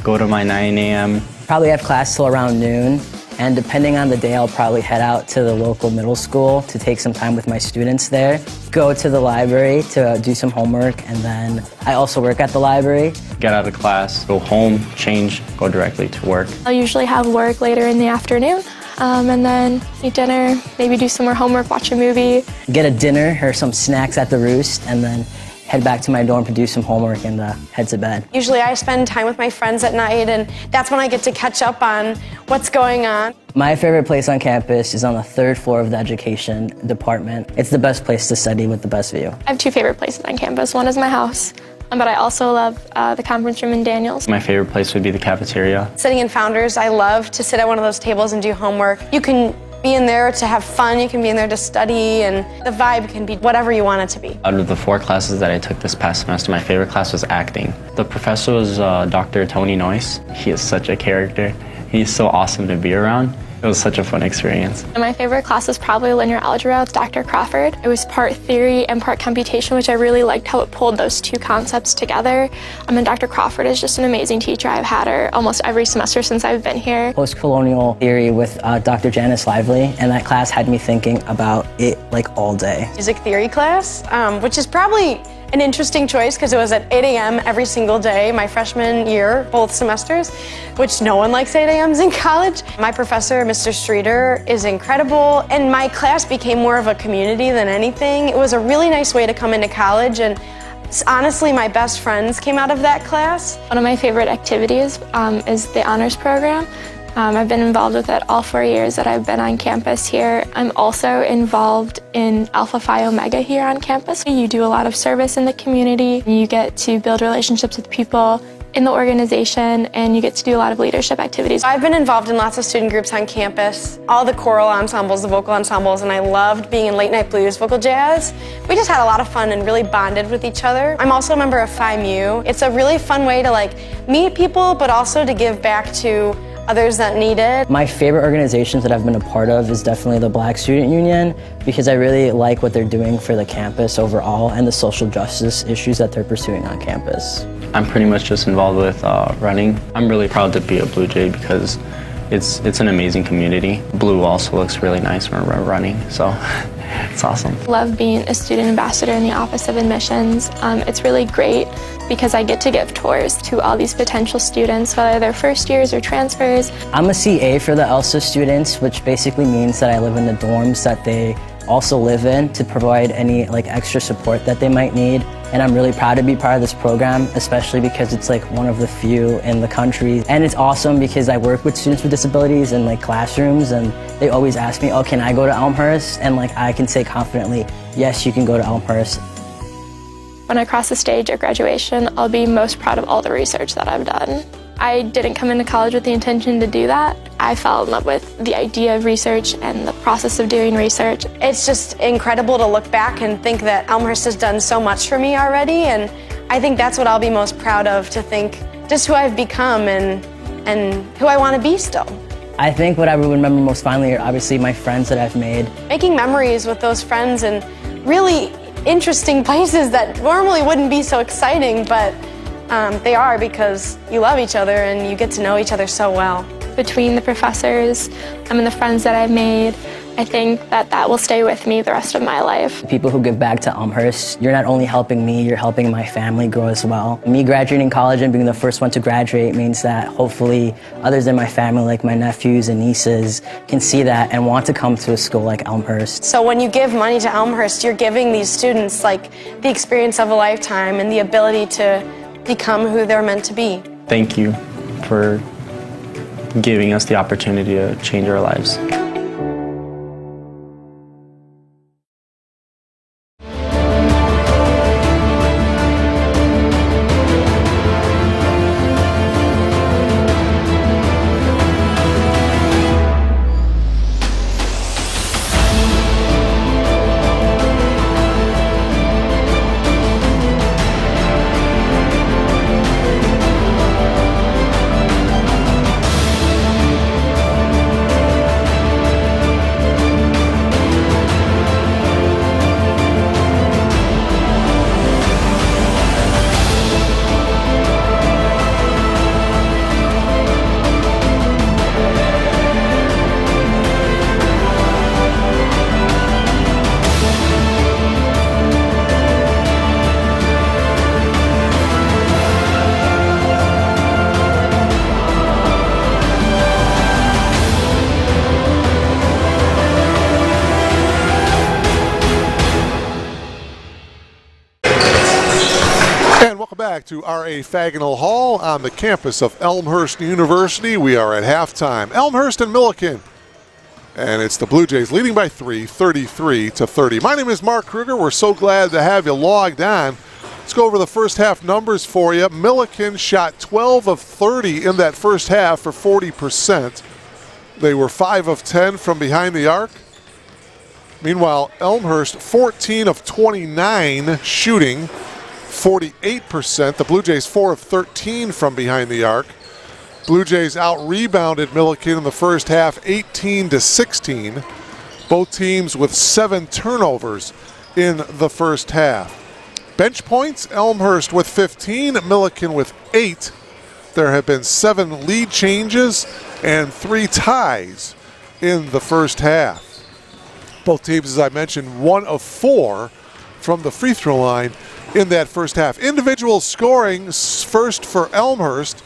go to my 9 a.m. Probably have class till around noon. And depending on the day, I'll probably head out to the local middle school to take some time with my students there, go to the library to do some homework, and then I also work at the library. Get out of class, go home, change, go directly to work. I'll usually have work later in the afternoon, and then eat dinner, maybe do some more homework, watch a movie. Get a dinner or some snacks at the Roost, and then head back to my dorm to do some homework and head to bed. Usually I spend time with my friends at night, and that's when I get to catch up on what's going on. My favorite place on campus is on the 3rd floor of the education department. It's the best place to study with the best view. I have 2 favorite places on campus. One is my house, but I also love the conference room in Daniels. My favorite place would be the cafeteria. Sitting in Founders, I love to sit at one of those tables and do homework. You can be in there to have fun, you can be in there to study, and the vibe can be whatever you want it to be. Out of the 4 classes that I took this past semester, my favorite class was acting. The professor was Dr. Tony Noyce. He is such a character. He's so awesome to be around. It was such a fun experience. And my favorite class was probably linear algebra with Dr. Crawford. It was part theory and part computation, which I really liked how it pulled those 2 concepts together. And Dr. Crawford is just an amazing teacher. I've had her almost every semester since I've been here. Post-colonial theory with Dr. Janice Lively, and that class had me thinking about it like all day. Music theory class, which is probably an interesting choice because it was at 8 a.m. every single day, my freshman year, both semesters, which no one likes 8 a.m.s in college. My professor, Mr. Streeter, is incredible, and my class became more of a community than anything. It was a really nice way to come into college, and honestly, my best friends came out of that class. One of my favorite activities is the honors program. I've been involved with it all 4 years that I've been on campus here. I'm also involved in Alpha Phi Omega here on campus. You do a lot of service in the community. You get to build relationships with people in the organization, and you get to do a lot of leadership activities. I've been involved in lots of student groups on campus, all the choral ensembles, the vocal ensembles, and I loved being in late night blues, vocal jazz. We just had a lot of fun and really bonded with each other. I'm also a member of Phi Mu. It's a really fun way to meet people, but also to give back to others that need it. My favorite organizations that I've been a part of is definitely the Black Student Union, because I really like what they're doing for the campus overall and the social justice issues that they're pursuing on campus. I'm pretty much just involved with running. I'm really proud to be a Blue Jay because it's an amazing community. Blue also looks really nice when we're running, so it's awesome. Love being a student ambassador in the Office of Admissions. It's really great because I get to give tours to all these potential students, whether they're first years or transfers. I'm a CA for the ELSA students, which basically means that I live in the dorms that they also live in to provide any like extra support that they might need. And I'm really proud to be part of this program, especially because it's like one of the few in the country. And it's awesome because I work with students with disabilities in like classrooms, and they always ask me, oh, can I go to Elmhurst? And like I can say confidently, yes, you can go to Elmhurst. When I cross the stage at graduation, I'll be most proud of all the research that I've done. I didn't come into college with the intention to do that. I fell in love with the idea of research and the process of doing research. It's just incredible to look back and think that Elmhurst has done so much for me already, and I think that's what I'll be most proud of, to think just who I've become and who I want to be still. I think what I would remember most fondly are obviously my friends that I've made. Making memories with those friends in really interesting places that normally wouldn't be so exciting, but they are, because you love each other and you get to know each other so well. Between the professors and the friends that I've made, I think that will stay with me the rest of my life. People who give back to Elmhurst, you're not only helping me, you're helping my family grow as well. Me graduating college and being the first one to graduate means that hopefully others in my family, like my nephews and nieces, can see that and want to come to a school like Elmhurst. So when you give money to Elmhurst, you're giving these students like the experience of a lifetime and the ability to become who they're meant to be. Thank you for giving us the opportunity to change our lives. Back to R.A. Fagnall Hall on the campus of Elmhurst University. We are at halftime. Elmhurst and Millikin. And it's the Blue Jays leading by 3, 33-30. My name is Mark Kruger. We're so glad to have you logged on. Let's go over the first half numbers for you. Millikin shot 12 of 30 in that first half for 40%. They were 5 of 10 from behind the arc. Meanwhile, Elmhurst 14 of 29 shooting, 48%. The Blue Jays 4 of 13 from behind the arc. Blue Jays out-rebounded Millikin in the first half 18-16. Both teams with 7 turnovers in the first half. Bench points, Elmhurst with 15, Millikin with 8. There have been 7 lead changes and 3 ties in the first half. Both teams, as I mentioned, 1 of 4 from the free throw line in that first half. Individual scoring, first for Elmhurst.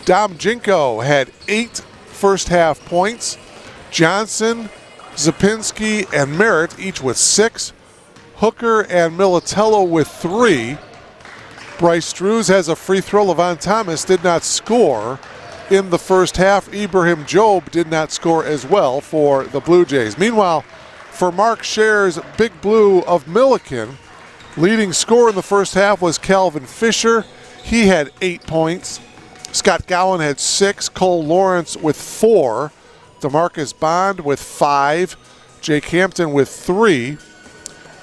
Dom Jinko had 8 first half points. Johnson, Zapinski, and Merritt each with 6. Hooker and Militello with 3. Bryce Drews has a free throw. Levon Thomas did not score in the first half. Ibrahim Job did not score as well for the Blue Jays. Meanwhile, for Mark Scher's Big Blue of Millikin, leading scorer in the first half was Calvin Fisher. He had 8 points. Scott Gowan had 6. Cole Lawrence with 4. DeMarcus Bond with 5. Jake Hampton with 3.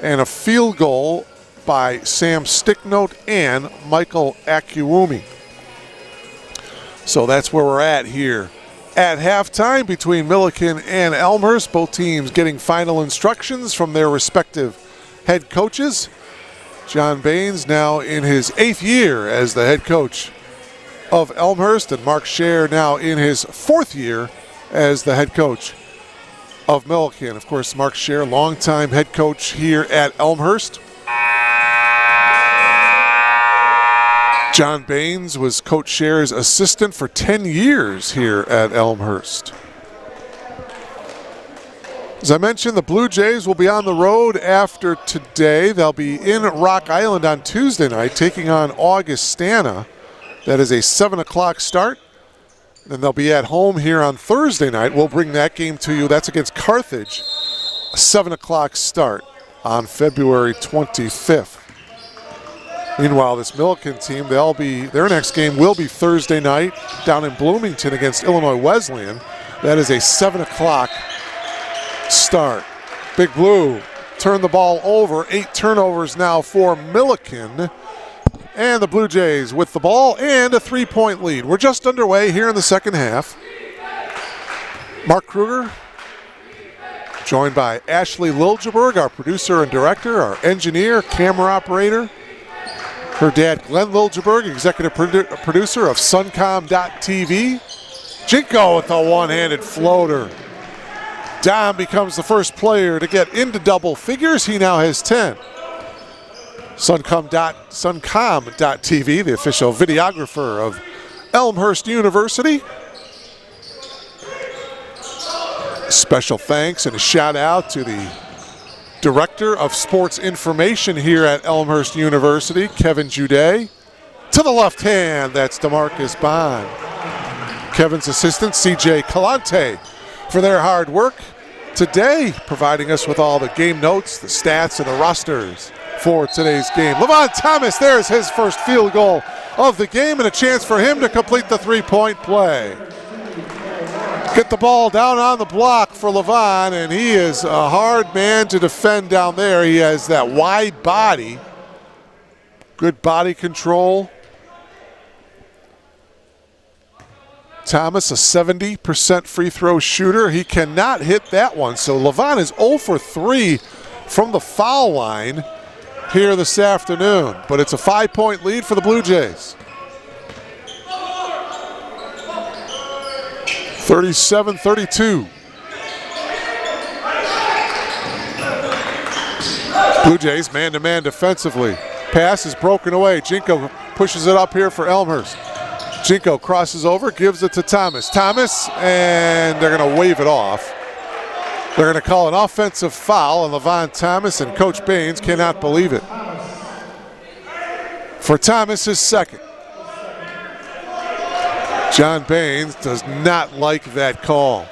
And a field goal by Sam Sticknote and Michael Akuumi. So that's where we're at here at halftime between Millikin and Elmhurst. Both teams getting final instructions from their respective head coaches. John Baines now in his 8th year as the head coach of Elmhurst, and Mark Scher now in his 4th year as the head coach of Millikin. Of course, Mark Scher, longtime head coach here at Elmhurst. John Baines was Coach Scher's assistant for 10 years here at Elmhurst. As I mentioned, the Blue Jays will be on the road after today. They'll be in Rock Island on Tuesday night, taking on Augustana. That is a 7 o'clock start. Then they'll be at home here on Thursday night. We'll bring that game to you. That's against Carthage. A 7 o'clock start on February 25th. Meanwhile, this Millikin team, their next game will be Thursday night down in Bloomington against Illinois Wesleyan. That is a 7 o'clock start. Big Blue turned the ball over. 8 turnovers now for Millikin. And the Blue Jays with the ball and a 3-point lead. We're just underway here in the second half. Mark Kruger, joined by Ashley Liljeberg, our producer and director, our engineer, camera operator. Her dad, Glenn Liljeberg, executive producer of Suncom.tv. Jinko with a one-handed floater. Dom becomes the first player to get into double figures. He now has 10. Suncom.tv, the official videographer of Elmhurst University. Special thanks and a shout out to the Director of Sports Information here at Elmhurst University, Kevin Jude. To the left hand, that's DeMarcus Bond. Kevin's assistant, CJ Calante, for their hard work today, providing us with all the game notes, the stats, and the rosters for today's game. Levon Thomas, there's his first field goal of the game and a chance for him to complete the 3-point play. Get the ball down on the block for Levon, and he is a hard man to defend down there. He has that wide body, good body control. Thomas, a 70% free throw shooter. He cannot hit that one, so Levon is 0 for 3 from the foul line here this afternoon, but it's a 5-point lead for the Blue Jays. 37-32. Blue Jays man-to-man defensively. Pass is broken away. Jinko pushes it up here for Elmhurst. Jinko crosses over, gives it to Thomas. Thomas, and they're going to wave it off. They're going to call an offensive foul on Levon Thomas, and Coach Baines cannot believe it. For Thomas, his second. John Baines does not like that call.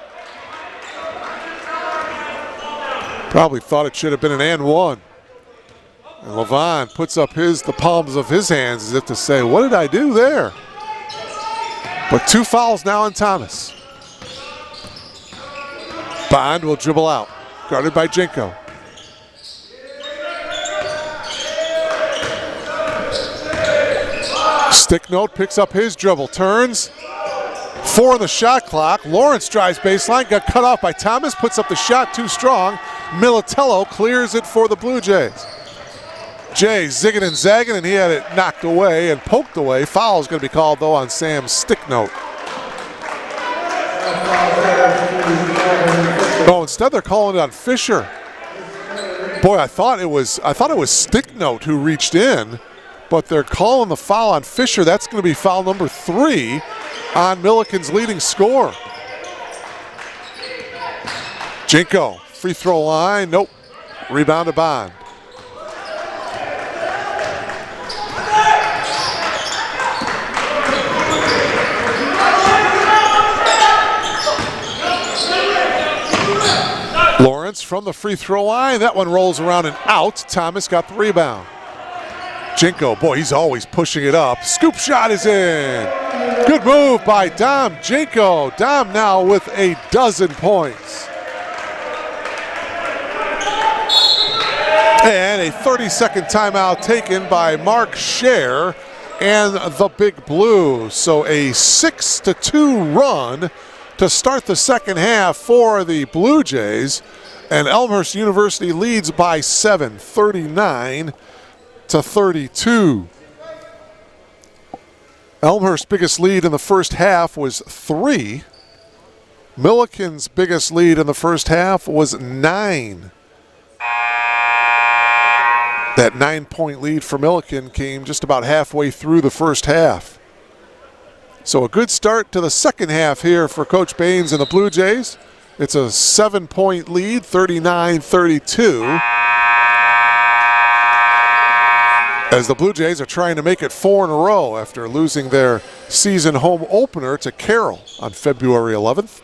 Probably thought it should have been an and one. And Levon puts up the palms of his hands as if to say, what did I do there? But 2 fouls now on Thomas. Bond will dribble out, guarded by Jinko. Sticknote picks up his dribble, turns. 4 on the shot clock. Lawrence drives baseline, got cut off by Thomas, puts up the shot too strong. Militello clears it for the Blue Jays. Jay zigging and zagging, and he had it knocked away and poked away. Foul is going to be called, though, on Sam Sticknote. No, instead they're calling it on Fisher. Boy, I thought it was Sticknote who reached in, but they're calling the foul on Fisher. That's going to be foul number 3 on Millikin's leading scorer. Jinko, free throw line, nope. Rebound to Bond. Lawrence from the free throw line. That one rolls around and out. Thomas got the rebound. Jinko, boy, he's always pushing it up. Scoop shot is in. Good move by Dom Jinko. Dom now with a dozen points. And a 30-second timeout taken by Mark Scher and the Big Blue. So a 6-2 run to start the second half for the Blue Jays. And Elmhurst University leads by 7, 39-32. Elmhurst's biggest lead in the first half was 3. Millikin's biggest lead in the first half was 9. That 9-point lead for Millikin came just about halfway through the first half. So a good start to the second half here for Coach Baines and the Blue Jays. It's a 7-point lead, 39-32. As the Blue Jays are trying to make it 4 in a row after losing their season home opener to Carroll on February 11th.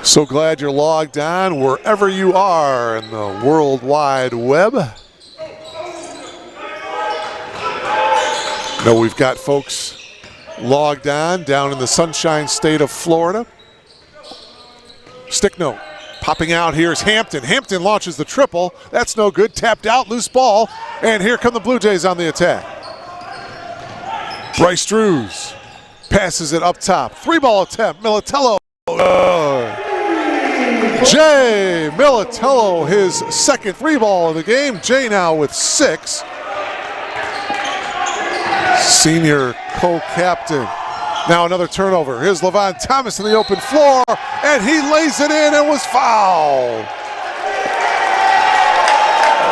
So glad you're logged on wherever you are in the World Wide Web. Know we've got folks logged on down in the Sunshine State of Florida. Stick note popping out here is Hampton. Hampton launches the triple. That's no good. Tapped out, loose ball. And here come the Blue Jays on the attack. Bryce Drews passes it up top. 3-ball attempt. Militello. Jay Militello, his second 3-ball of the game. Jay now with 6. Senior co-captain. Now another turnover. Here's Levon Thomas in the open floor, and he lays it in and was fouled.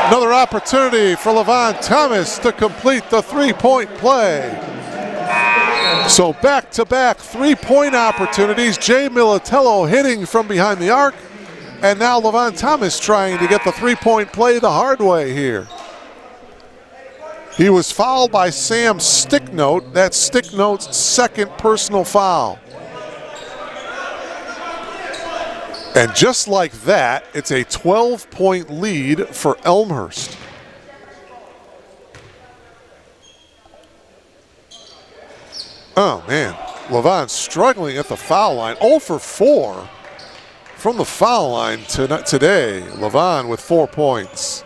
Another opportunity for Levon Thomas to complete the 3-point play. So back-to-back 3-point opportunities. Jay Militello hitting from behind the arc, and now Levon Thomas trying to get the 3-point play the hard way here. He was fouled by Sam Sticknote. That's Sticknote's second personal foul. And just like that, it's a 12-point lead for Elmhurst. Oh, man. Levon struggling at the foul line. 0 for 4 from the foul line today. Levon with 4 points.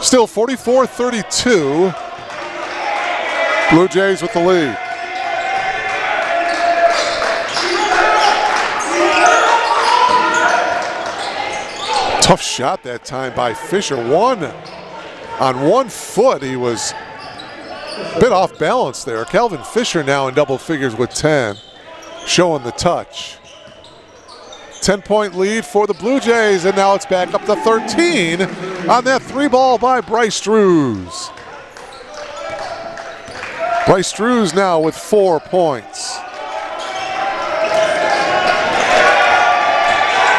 Still 44-32. Blue Jays with the lead. Tough shot that time by Fisher. On one foot, he was a bit off balance there. Calvin Fisher now in double figures with 10, showing the touch. 10-point lead for the Blue Jays, and now it's back up to 13 on that 3-ball by Bryce Drews. Bryce Drews now with 4 points.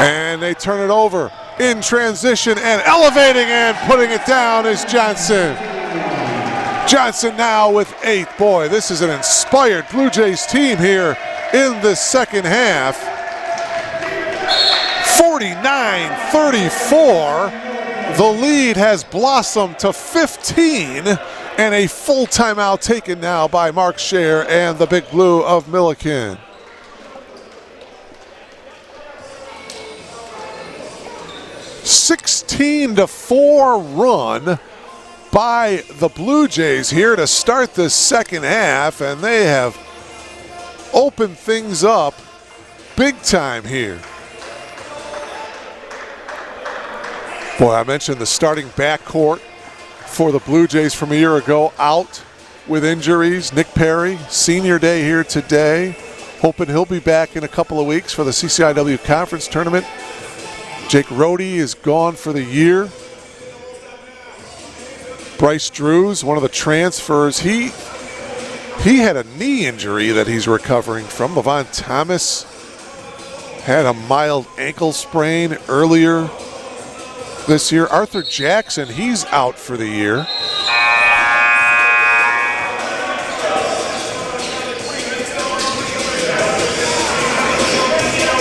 And they turn it over in transition, and elevating and putting it down is Johnson. Johnson now with 8. Boy, this is an inspired Blue Jays team here in the second half. 49-34. The lead has blossomed to 15, and a full timeout taken now by Mark Scher and the Big Blue of Millikin. (16-4) run by the Blue Jays here to start the second half, and they have opened things up big time here. Boy, I mentioned the starting backcourt for the Blue Jays from a year ago out with injuries. Nick Perry, senior day here today. Hoping he'll be back in a couple of weeks for the CCIW Conference Tournament. Jake Rohde is gone for the year. Bryce Drews, one of the transfers, he had a knee injury that he's recovering from. Levon Thomas had a mild ankle sprain earlier this year. Arthur Jackson, he's out for the year.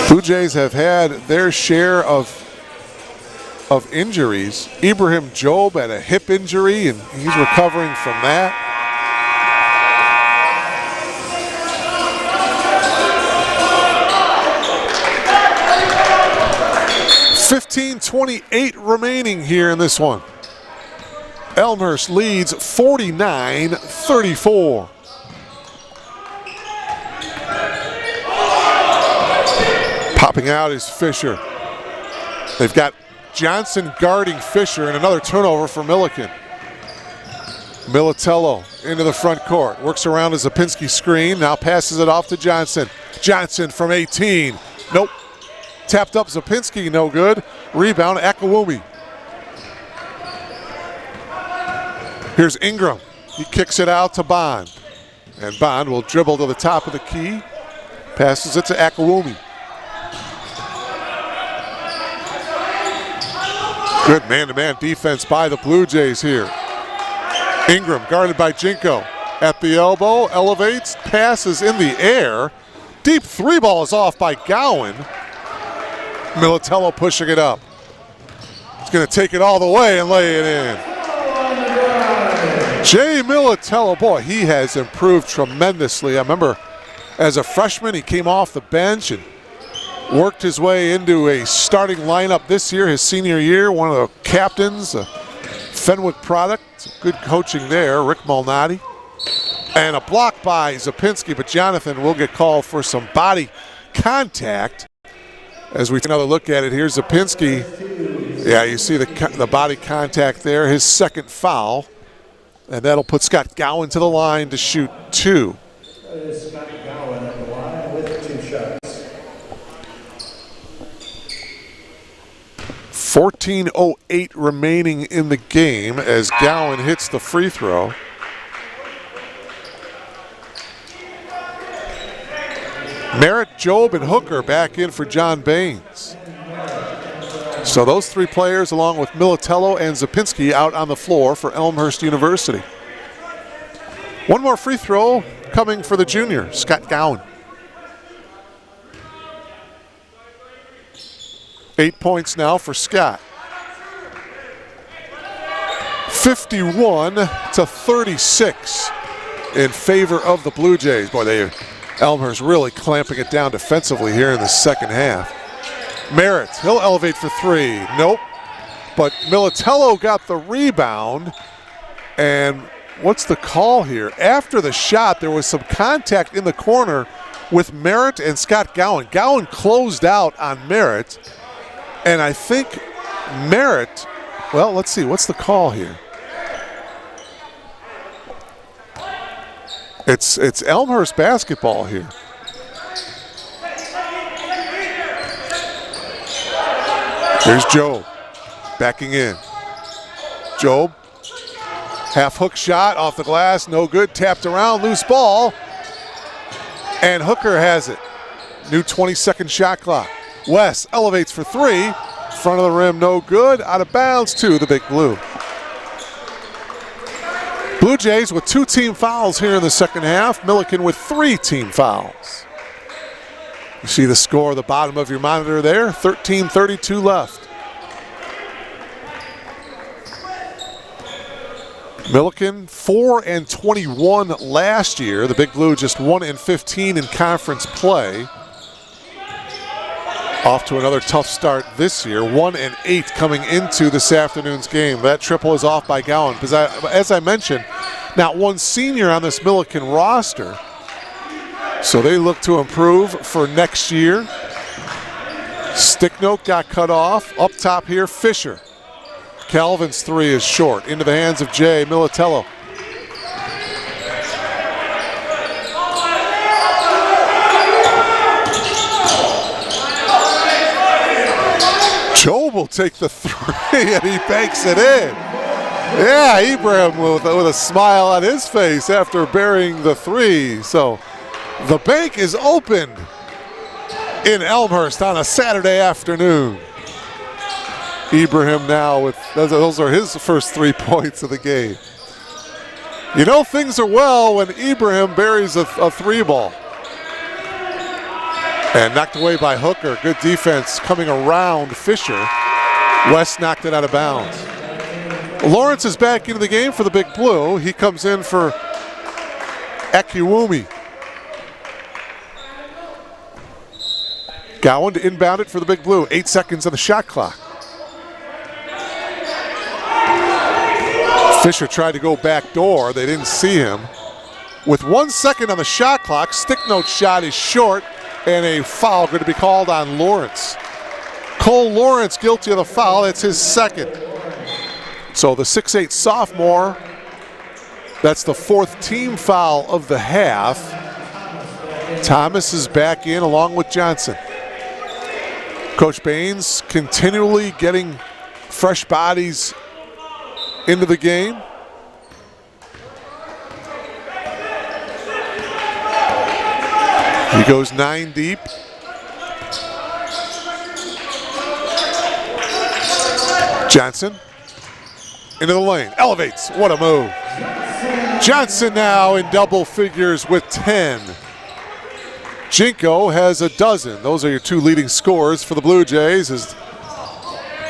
Blue Jays have had their share of injuries. Ibrahim Job had a hip injury, and he's recovering from that. .28 remaining here in this one. Elmhurst leads 49-34. Popping out is Fisher. They've got Johnson guarding Fisher, and another turnover for Millikin. Militello into the front court. Works around a Zapinski screen. Now passes it off to Johnson. Johnson from 18. Nope. Tapped up Zapinski, no good. Rebound, Akawumi. Here's Ingram. He kicks it out to Bond. And Bond will dribble to the top of the key. Passes it to Akawumi. Good man-to-man defense by the Blue Jays here. Ingram guarded by Jinko. At the elbow, elevates, passes in the air. Deep three ball is off by Gowan. Militello pushing it up. He's going to take it all the way and lay it in. Jay Militello, boy, he has improved tremendously. I remember as a freshman, he came off the bench and worked his way into a starting lineup this year, his senior year, one of the captains, a Fenwick product. Some good coaching there, Rick Malnati. And a block by Zapinski, but Jonathan will get called for some body contact. As we take another look at it, here's Zapinski. Yeah, you see the body contact there, his second foul. And that'll put Scott Gowan to the line to shoot 2. That is Scott Gowan at the line with 2 shots. 14:08 remaining in the game as Gowan hits the free throw. Merritt, Job, and Hooker back in for John Baines. So those 3 players, along with Militello and Zapinski, out on the floor for Elmhurst University. One more free throw coming for the junior, Scott Gowan. 8 points now for Scott. 51-36 in favor of the Blue Jays. Boy, Elmhurst really clamping it down defensively here in the second half. Merritt, he'll elevate for 3. Nope. But Militello got the rebound. And what's the call here? After the shot, there was some contact in the corner with Merritt and Scott Gowan. Gowan closed out on Merritt. And I think Merritt, well, let's see, what's the call here? It's Elmhurst basketball here. Here's Job backing in. Job, half hook shot off the glass, no good, tapped around, loose ball. And Hooker has it. New 20-second shot clock. West elevates for 3. Front of the rim, no good. Out of bounds to the Big Blue. Blue Jays with 2 team fouls here in the second half. Millikin with 3 team fouls. You see the score at the bottom of your monitor there. 13:32 left. Millikin 4-21 last year. The Big Blue just 1-15 in conference play. Off to another tough start this year. 1-8 coming into this afternoon's game. That triple is off by Gowan. Because as I mentioned, not one senior on this Millikin roster. So they look to improve for next year. Sticknote got cut off. Up top here, Fisher. Calvin's 3 is short. Into the hands of Jay Militello. Job will take the 3 and he banks it in. Yeah, Ibrahim with a smile on his face after burying the 3. So the bank is open in Elmhurst on a Saturday afternoon. Ibrahim now with, those are his first 3 points of the game. You know things are well when Ibrahim buries a 3 ball. And knocked away by Hooker. Good defense coming around Fisher. West knocked it out of bounds. Lawrence is back into the game for the Big Blue. He comes in for Akiwumi. Gowan to inbound it for the Big Blue. 8 seconds on the shot clock. Fisher tried to go back door. They didn't see him. With 1 second on the shot clock, Sticknote's shot is short. And a foul going to be called on Lawrence. Cole Lawrence guilty of the foul. That's his second. So the 6'8 sophomore, that's the 4th team foul of the half. Thomas is back in along with Johnson. Coach Baines continually getting fresh bodies into the game. He goes 9 deep. Johnson into the lane, elevates, what a move. Johnson now in double figures with 10. Jinko has a dozen. Those are your two leading scorers for the Blue Jays as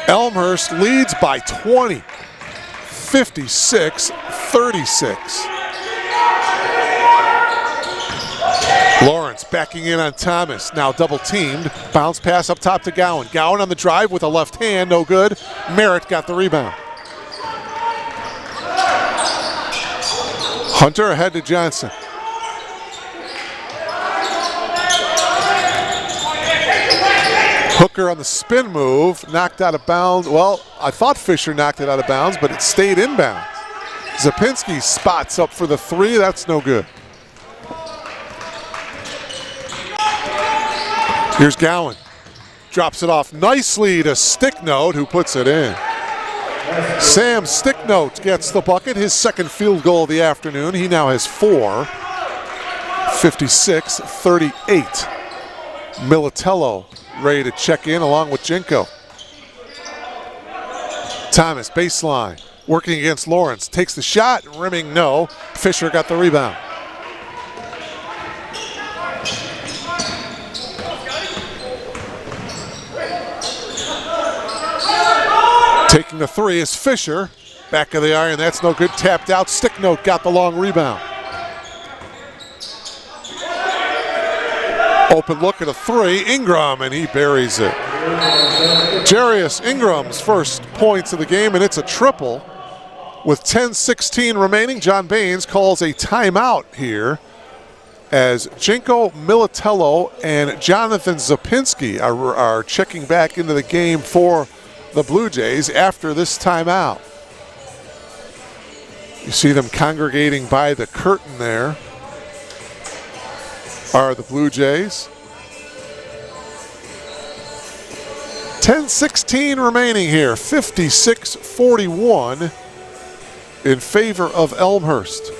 Elmhurst leads by 20, 56-36. Lawrence backing in on Thomas, now double teamed. Bounce pass up top to Gowan. Gowan on the drive with a left hand, no good. Merritt got the rebound. Hunter ahead to Johnson. Hooker on the spin move, knocked out of bounds. Well, I thought Fisher knocked it out of bounds, but it stayed inbounds. Zapinski spots up for the three, that's no good. Here's Gowan, drops it off nicely to Sticknote, who puts it in. Sam Sticknote gets the bucket, his second field goal of the afternoon. He now has 4, 56-38. Militello ready to check in along with Jinko. Thomas, baseline, working against Lawrence, takes the shot, rimming no. Fisher got the rebound. Taking the three is Fisher. Back of the iron, that's no good. Tapped out. Sticknote got the long rebound. Open look at a three. Ingram, and he buries it. Jarius Ingram's first points of the game, and it's a triple. With 10:16 remaining, John Baines calls a timeout here as Jinko, Militello, and Jonathan Zapinski are checking back into the game for the Blue Jays after this timeout. You see them congregating by the curtain there are the Blue Jays. 10:16 remaining here, 56-41 in favor of Elmhurst.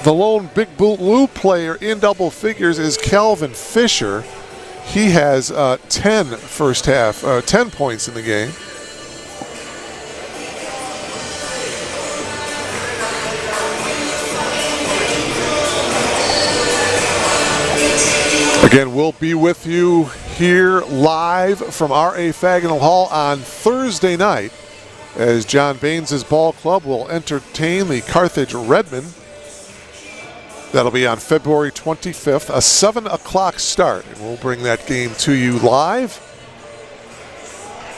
The lone Big Blue player in double figures is Calvin Fisher. He has 10 first half, 10 points in the game. Again, we'll be with you here live from R.A. Fagnall Hall on Thursday night as John Baines' ball club will entertain the Carthage Redmen. That'll be on February 25th, a 7 o'clock start, and we'll bring that game to you live.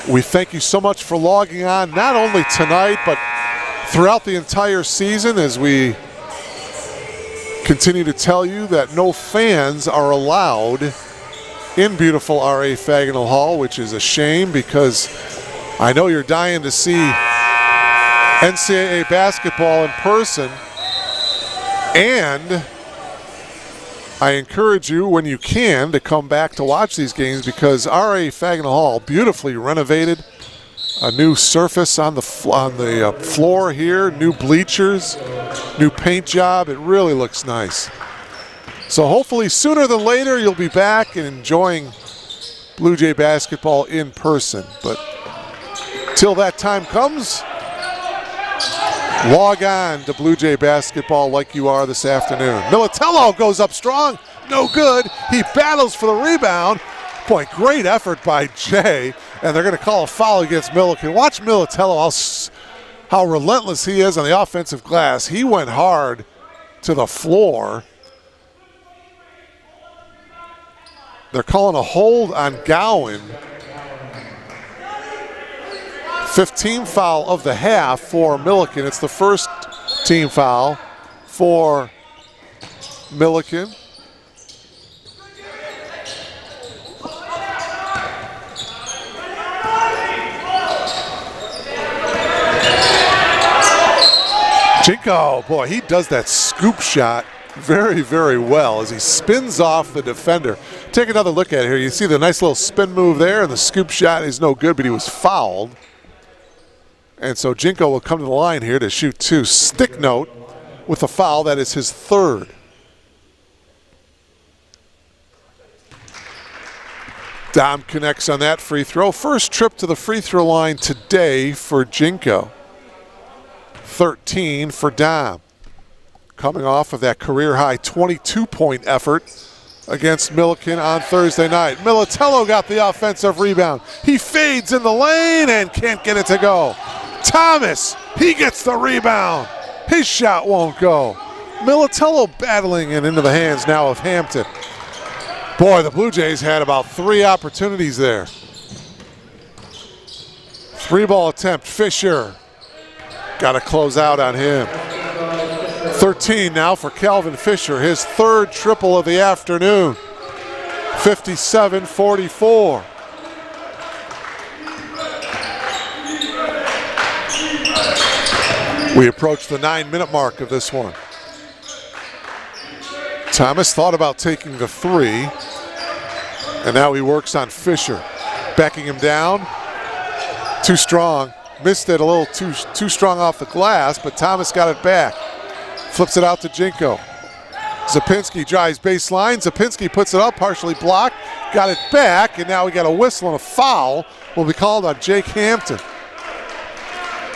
We thank you so much for logging on, not only tonight, but throughout the entire season, as we continue to tell you that no fans are allowed in beautiful R.A. Fagnall Hall, which is a shame because I know you're dying to see NCAA basketball in person. And I encourage you, when you can, to come back to watch these games because R.A. Fagnall Hall, beautifully renovated, a new surface on the floor here, new bleachers, new paint job. It really looks nice. So hopefully sooner than later you'll be back and enjoying Blue Jay basketball in person. But till that time comes, log on to Blue Jay basketball like you are this afternoon. Militello goes up strong, no good. He battles for the rebound. Boy, great effort by Jay, and they're going to call a foul against Millikin. Watch Militello, how relentless he is on the offensive glass. He went hard to the floor. They're calling a hold on Gowan. 15th foul of the half for Millikin. It's the first team foul for Millikin. Jinko, boy, he does that scoop shot very, very well as he spins off the defender. Take another look at it here. You see the nice little spin move there, and the scoop shot is no good, but he was fouled. And so Jinko will come to the line here to shoot two. Sticknote with a foul. That is his third. Dom connects on that free throw. First trip to the free throw line today for Jinko. 13 for Dom. Coming off of that career-high 22-point effort against Millikin on Thursday night. Militello got the offensive rebound. He fades in the lane and can't get it to go. Thomas, he gets the rebound. His shot won't go. Militello battling and into the hands now of Hampton. Boy, the Blue Jays had about 3 opportunities there. 3-ball attempt, Fisher. Got to close out on him. 13 now for Calvin Fisher, his 3rd triple of the afternoon. 57-44. We approach the 9-minute mark of this one. Thomas thought about taking the 3, and now he works on Fisher. Backing him down, too strong. Missed it a little too strong off the glass, but Thomas got it back. Flips it out to Jinko. Zapinski drives baseline. Zapinski puts it up, partially blocked. Got it back, and now we got a whistle and a foul will be called on Jake Hampton.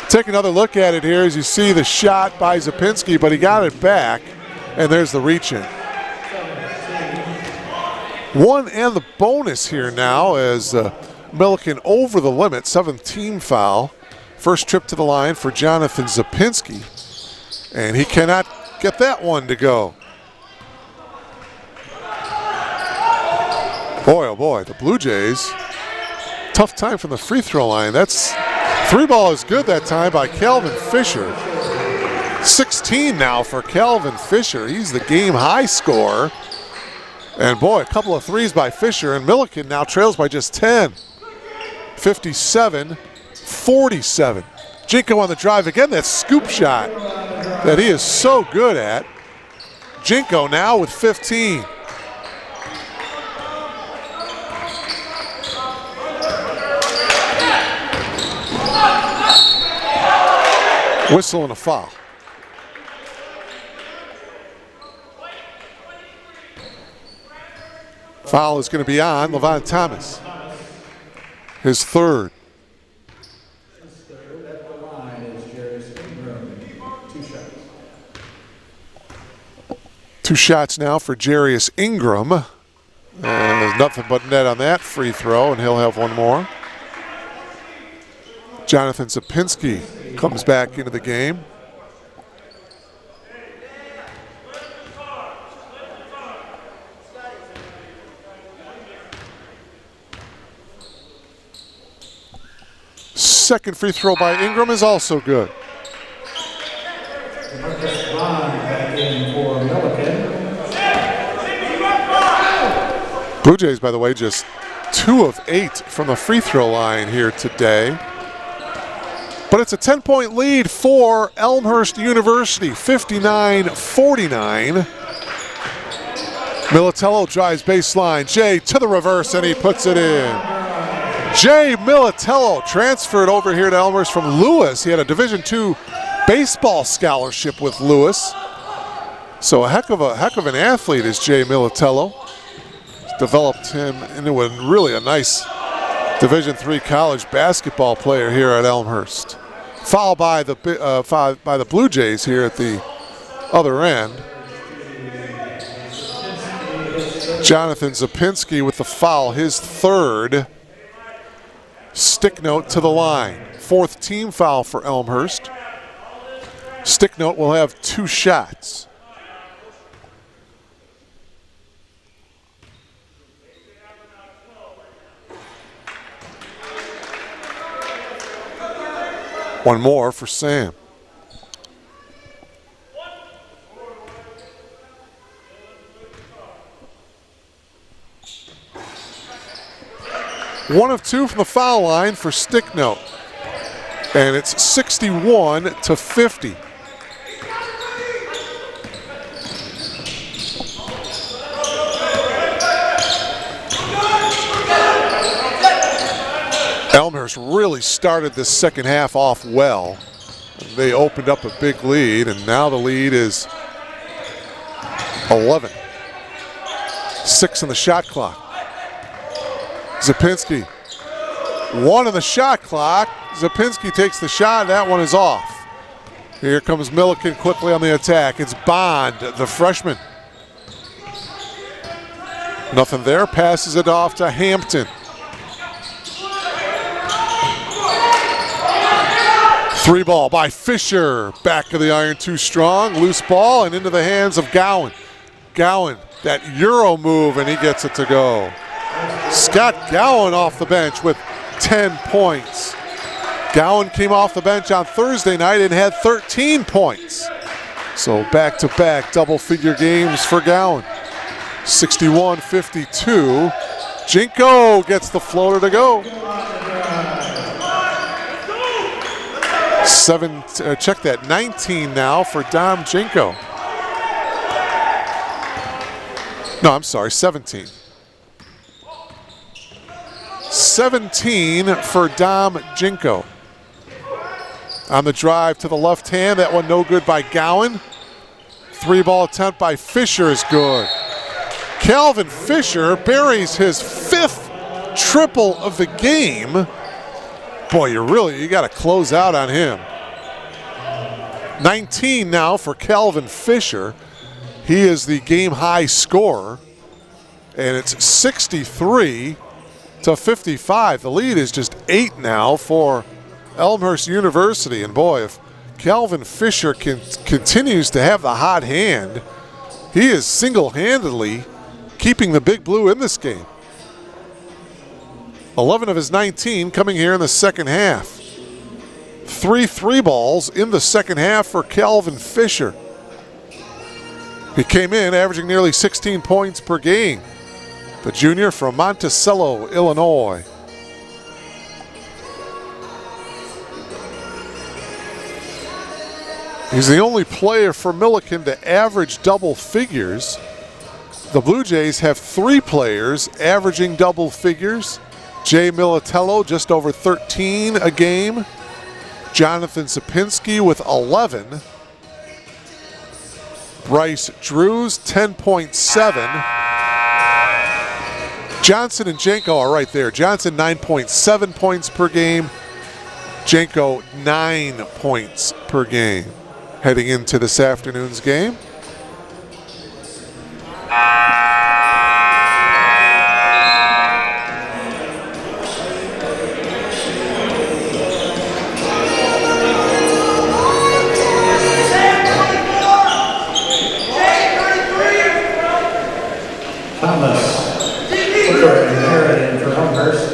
Take another look at it here as you see the shot by Zapinski, but he got it back, and there's the reach-in. 1 and the bonus here now as Millikin over the limit, 7th team foul. First trip to the line for Jonathan Zapinski, and he cannot get that one to go. Boy, oh boy, the Blue Jays, tough time from the free throw line. That's 3-ball is good that time by Calvin Fisher. 16 now for Calvin Fisher. He's the game high scorer. And boy, a couple of 3s by Fisher, and Millikin now trails by just 10. 57-47. Jinko on the drive again, that scoop shot that he is so good at. Jinko now with 15. Whistle and a foul. Foul is going to be on Levon Thomas. His 3rd. Two shots now for Jarius Ingram. And there's nothing but net on that free throw, and he'll have 1 more. Jonathan Zapinski comes back into the game. Second free throw by Ingram is also good. Blue Jays, by the way, just 2 of 8 from the free throw line here today. But it's a 10-point lead for Elmhurst University, 59-49. Militello drives baseline. Jay to the reverse, and he puts it in. Jay Militello transferred over here to Elmhurst from Lewis. He had a Division II baseball scholarship with Lewis. So a heck of an athlete is Jay Militello. Developed him into really a nice Division III college basketball player here at Elmhurst. Foul by the Blue Jays here at the other end. Jonathan Zapinski with the foul, his 3rd. Sticknote to the line. 4th team foul for Elmhurst. Sticknote will have 2 shots. One more for Sam. One of 2 from the foul line for Sticknote. And it's 61-50. Elmhurst really started this second half off well. They opened up a big lead, and now the lead is 11. 6 on the shot clock. Zapinski. 1 on the shot clock. Zapinski takes the shot. That one is off. Here comes Millikin quickly on the attack. It's Bond, the freshman. Nothing there. Passes it off to Hampton. 3-ball by Fisher. Back of the iron too strong. Loose ball and into the hands of Gowan. Gowan, that Euro move, and he gets it to go. Scott Gowan off the bench with 10 points. Gowan came off the bench on Thursday night and had 13 points. So back-to-back double-figure games for Gowan. 61-52. Jinko gets the floater to go. Check that, 19 now for Dom Jinko. No, I'm sorry, 17. 17 for Dom Jinko. On the drive to the left hand, that one no good by Gowan. 3-ball attempt by Fisher is good. Calvin Fisher buries his 5th triple of the game. Boy, you got to close out on him. 19 now for Calvin Fisher. He is the game high scorer. And it's 63-55. The lead is just 8 now for Elmhurst University. And boy, if Calvin Fisher continues to have the hot hand, he is single-handedly keeping the Big Blue in this game. 11 of his 19 coming here in the second half. 3 balls in the second half for Calvin Fisher. He came in averaging nearly 16 points per game. The junior from Monticello, Illinois. He's the only player for Millikin to average double figures. The Blue Jays have 3 players averaging double figures. Jay Militello just over 13 a game. Jonathan Zapinski with 11. Bryce Drews 10.7. Johnson and Janko are right there. Johnson 9.7 points per game. Janko 9 points per game. Heading into this afternoon's game. Thomas, Hooker, and Millikin for Elmhurst.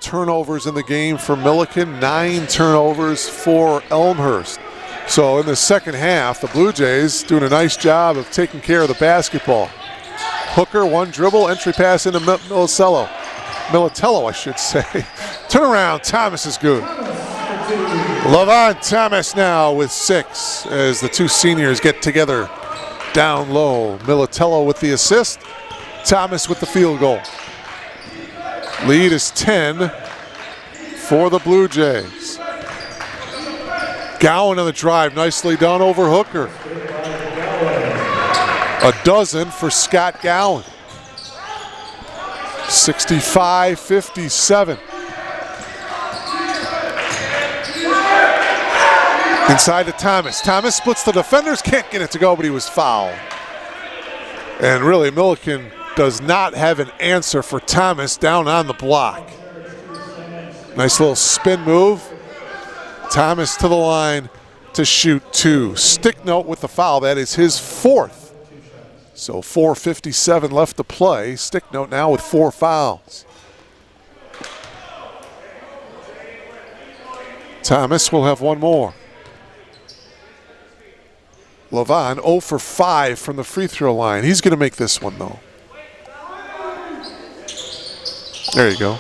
Turnovers in the game for Millikin, 9 turnovers for Elmhurst. So in the second half, the Blue Jays doing a nice job of taking care of the basketball. Hooker, 1 dribble, entry pass into Militello, I should say. Turnaround, Thomas is good. Levon Thomas now with 6 as the 2 seniors get together down low. Militello with the assist, Thomas with the field goal. Lead is 10 for the Blue Jays. Gowan on the drive, nicely done over Hooker. A dozen for Scott Gowan. 65-57. Inside to Thomas. Thomas splits the defenders, can't get it to go, but he was fouled. And really, Millikin does not have an answer for Thomas down on the block. Nice little spin move. Thomas to the line to shoot 2. Stick note with the foul. That is his 4th. So 4:57 left to play. Stick note now with 4 fouls. Thomas will have 1 more. Levon 0 for 5 from the free throw line. He's going to make this one though. There you go.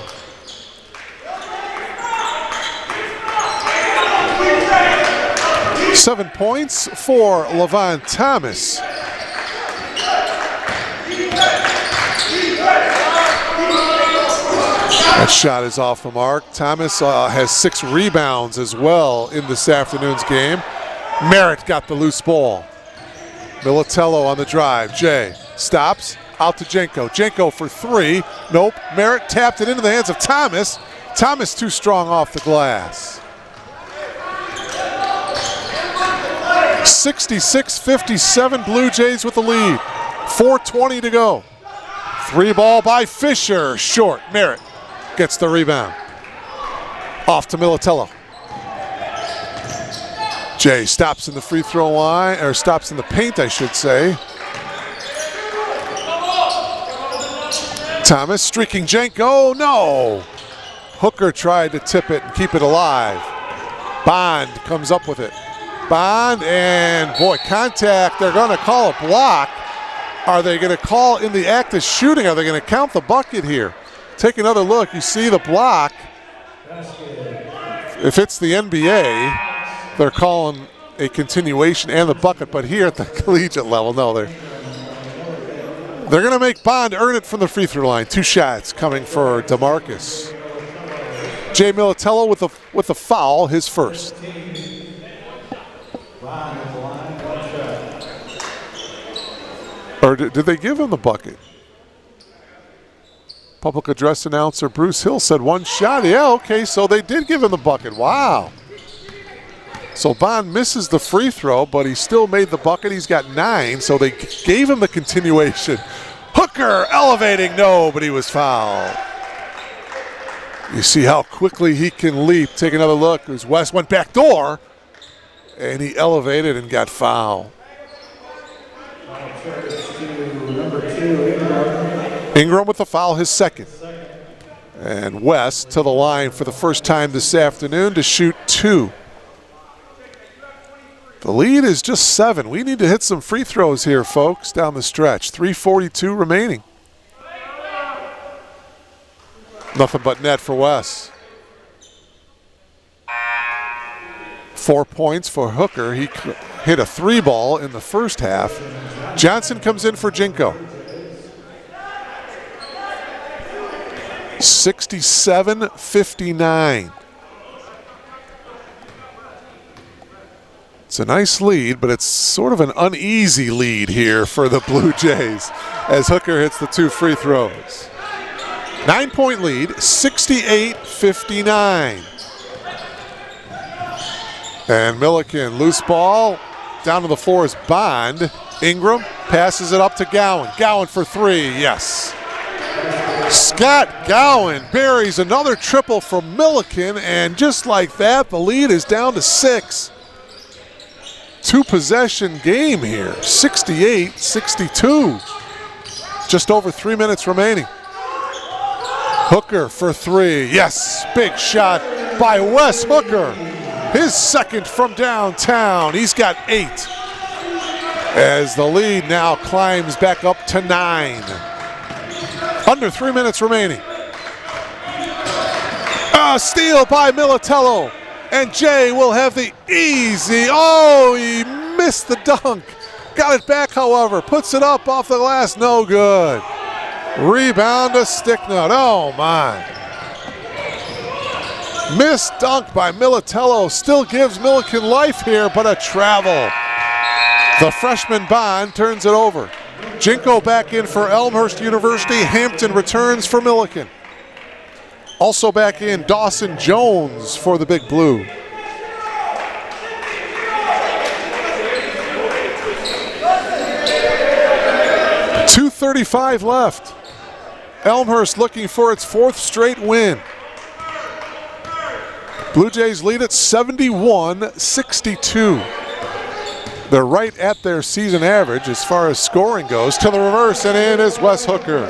Seven points for Levon Thomas. That shot is off the mark. Thomas has 6 rebounds as well in this afternoon's game. Merritt got the loose ball. Militello on the drive. Jay stops, out to Jenko. Jenko for three. Nope. Merritt tapped it into the hands of Thomas. Thomas too strong off the glass. 66-57, Blue Jays with the lead. 4:20 to go. Three ball by Fisher. Short. Merritt gets the rebound. Off to Militello. Jay stops in the free throw line, or stops in the paint, I should say. Thomas streaking Jenko. No! Hooker tried to tip it and keep it alive. Bond comes up with it. Bond, and boy, contact. They're going to call a block. Are they going to call in the act of shooting? Are they going to count the bucket here? Take another look. You see the block. If it's the NBA, they're calling a continuation and the bucket. But here at the collegiate level, no, they're going to make Bond earn it from the free throw line. 2 shots coming for DeMarcus. Jay Militello with a foul, his first. Or did they give him the bucket? Public address announcer Bruce Hill said 1 shot. Yeah, okay, so they did give him the bucket. Wow. So Bond misses the free throw, but he still made the bucket. He's got 9, so they gave him the continuation. Hooker elevating, no, but he was fouled. You see how quickly he can leap. Take another look. As West went back door, and he elevated and got fouled. Ingram with the foul, his second. And West to the line for the first time this afternoon to shoot 2. The lead is just 7. We need to hit some free throws here, folks, down the stretch. 3:42 remaining. Nothing but net for West. 4 points for Hooker. He hit a 3 ball in the first half. Johnson comes in for Jenko. 67-59. It's a nice lead, but it's sort of an uneasy lead here for the Blue Jays as Hooker hits the 2 free throws. 9-point lead, 68-59. And Millikin, loose ball, down to the floor is Bond. Ingram passes it up to Gowan. Gowan for 3, yes. Scott Gowan buries another triple from Millikin, and just like that, the lead is down to 6. 2-possession game here, 68-62. Just over 3 minutes remaining. Hooker for 3, yes, big shot by Wes Hooker. His second from downtown, he's got 8. As the lead now climbs back up to 9. Under 3 minutes remaining. A steal by Militello. And Jay will have the easy, oh, he missed the dunk. Got it back, however, puts it up off the glass, no good. Rebound to Sticknut, oh my. Missed dunk by Militello, still gives Millikin life here, but a travel. The freshman Bond turns it over. Jenko back in for Elmhurst University. Hampton returns for Millikin. Also back in, Dawson Jones for the Big Blue. .235 left. Elmhurst looking for its 4th straight win. Blue Jays lead at 71-62. They're right at their season average as far as scoring goes. To the reverse, and in is Wes Hooker.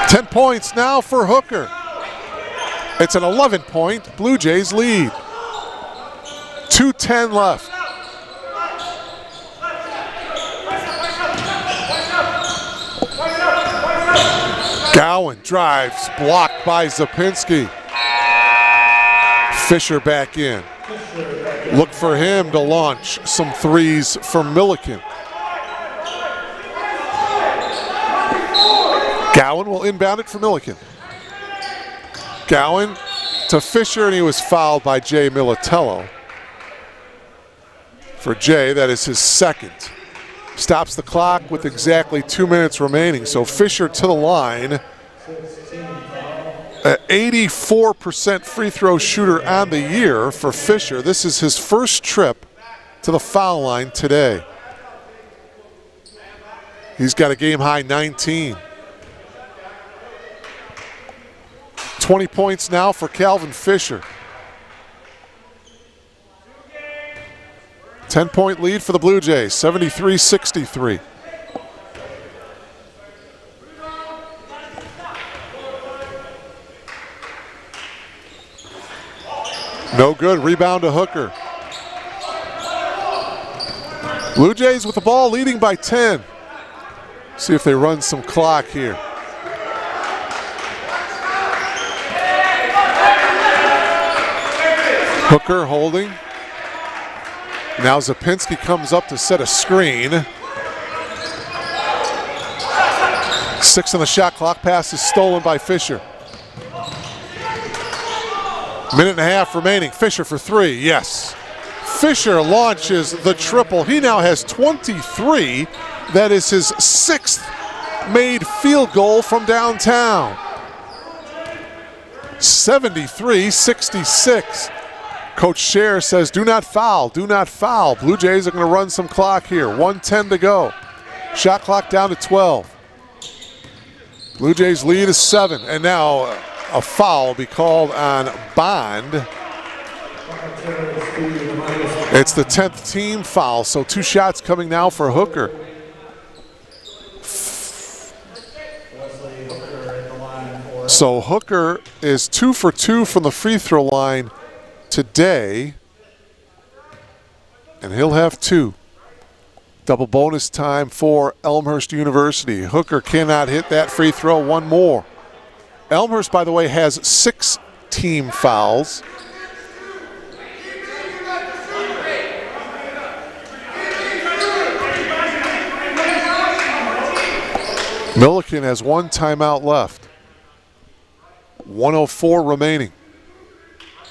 10 points now for Hooker. It's an 11-point Blue Jays lead. 2:10 left. Gowan drives, blocked by Zapinski. Fisher back in. Look for him to launch some threes from Millikin. Gowan will inbound it for Millikin. Gowan to Fisher, and he was fouled by Jay Militello. For Jay, that is his second. Stops the clock with exactly 2 minutes remaining. So Fisher to the line. 84% free throw shooter on the year for Fisher. This is his first trip to the foul line today. He's got a game high 19. 20 points now for Calvin Fisher. 10-point lead for the Blue Jays, 73-63. No good, rebound to Hooker. Blue Jays with the ball leading by 10. See if they run some clock here. Hooker holding. Now Zapinski comes up to set a screen. 6 on the shot clock. Pass is stolen by Fisher. Minute and a half remaining. Fisher for 3, yes. Fisher launches the triple. He now has 23. That is his 6th made field goal from downtown. 73-66. Coach Scher says, do not foul, do not foul. Blue Jays are going to run some clock here. 1:10 to go. Shot clock down to 12. Blue Jays lead is 7. And now a foul will be called on Bond. It's the 10th team foul, so 2 shots coming now for Hooker. So Hooker is 2 for 2 from the free throw line today, and he'll have 2. Double bonus time for Elmhurst University. Hooker cannot hit that free throw. 1 more. Elmhurst, by the way, has 6 team fouls. Millikin has 1 timeout left. 1:04 remaining.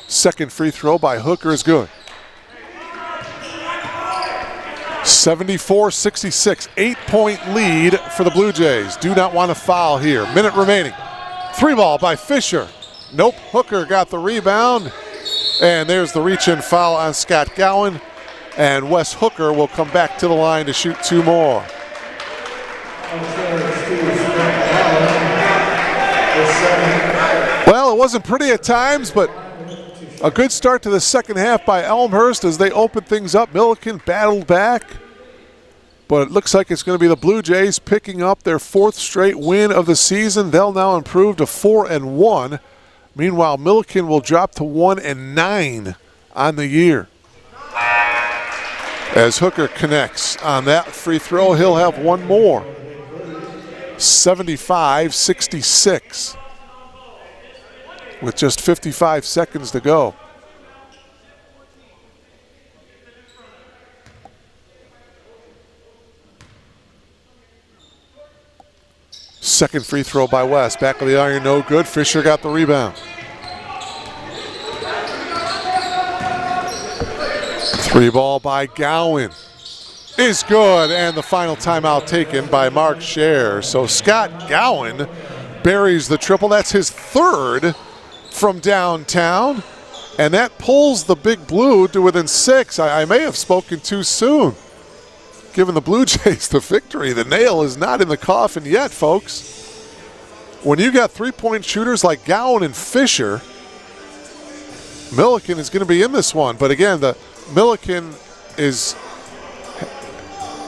Second free throw by Hooker is good. 74-66, 8-point lead for the Blue Jays. Do not want to foul here. Minute remaining. 3 ball by Fisher. Nope, Hooker got the rebound. And there's the reach-in foul on Scott Gowan. And Wes Hooker will come back to the line to shoot 2 more. Well, it wasn't pretty at times, but a good start to the second half by Elmhurst as they opened things up. Millikin battled back, but it looks like it's going to be the Blue Jays picking up their 4th straight win of the season. They'll now improve to 4-1. Meanwhile, Millikin will drop to 1-9 on the year. As Hooker connects on that free throw, he'll have 1 more. 75-66. With just 55 seconds to go. Second free throw by West. Back of the iron, no good. Fisher got the rebound. 3 ball by Gowan is good, and the final timeout taken by Mark Scher. So Scott Gowan buries the triple. That's his 3rd from downtown, and that pulls the Big Blue to within 6. I may have spoken too soon, giving the Blue Jays the victory. The nail is not in the coffin yet, folks. When you got 3-point shooters like Gowan and Fisher, Millikin is going to be in this one. But again, the Millikin is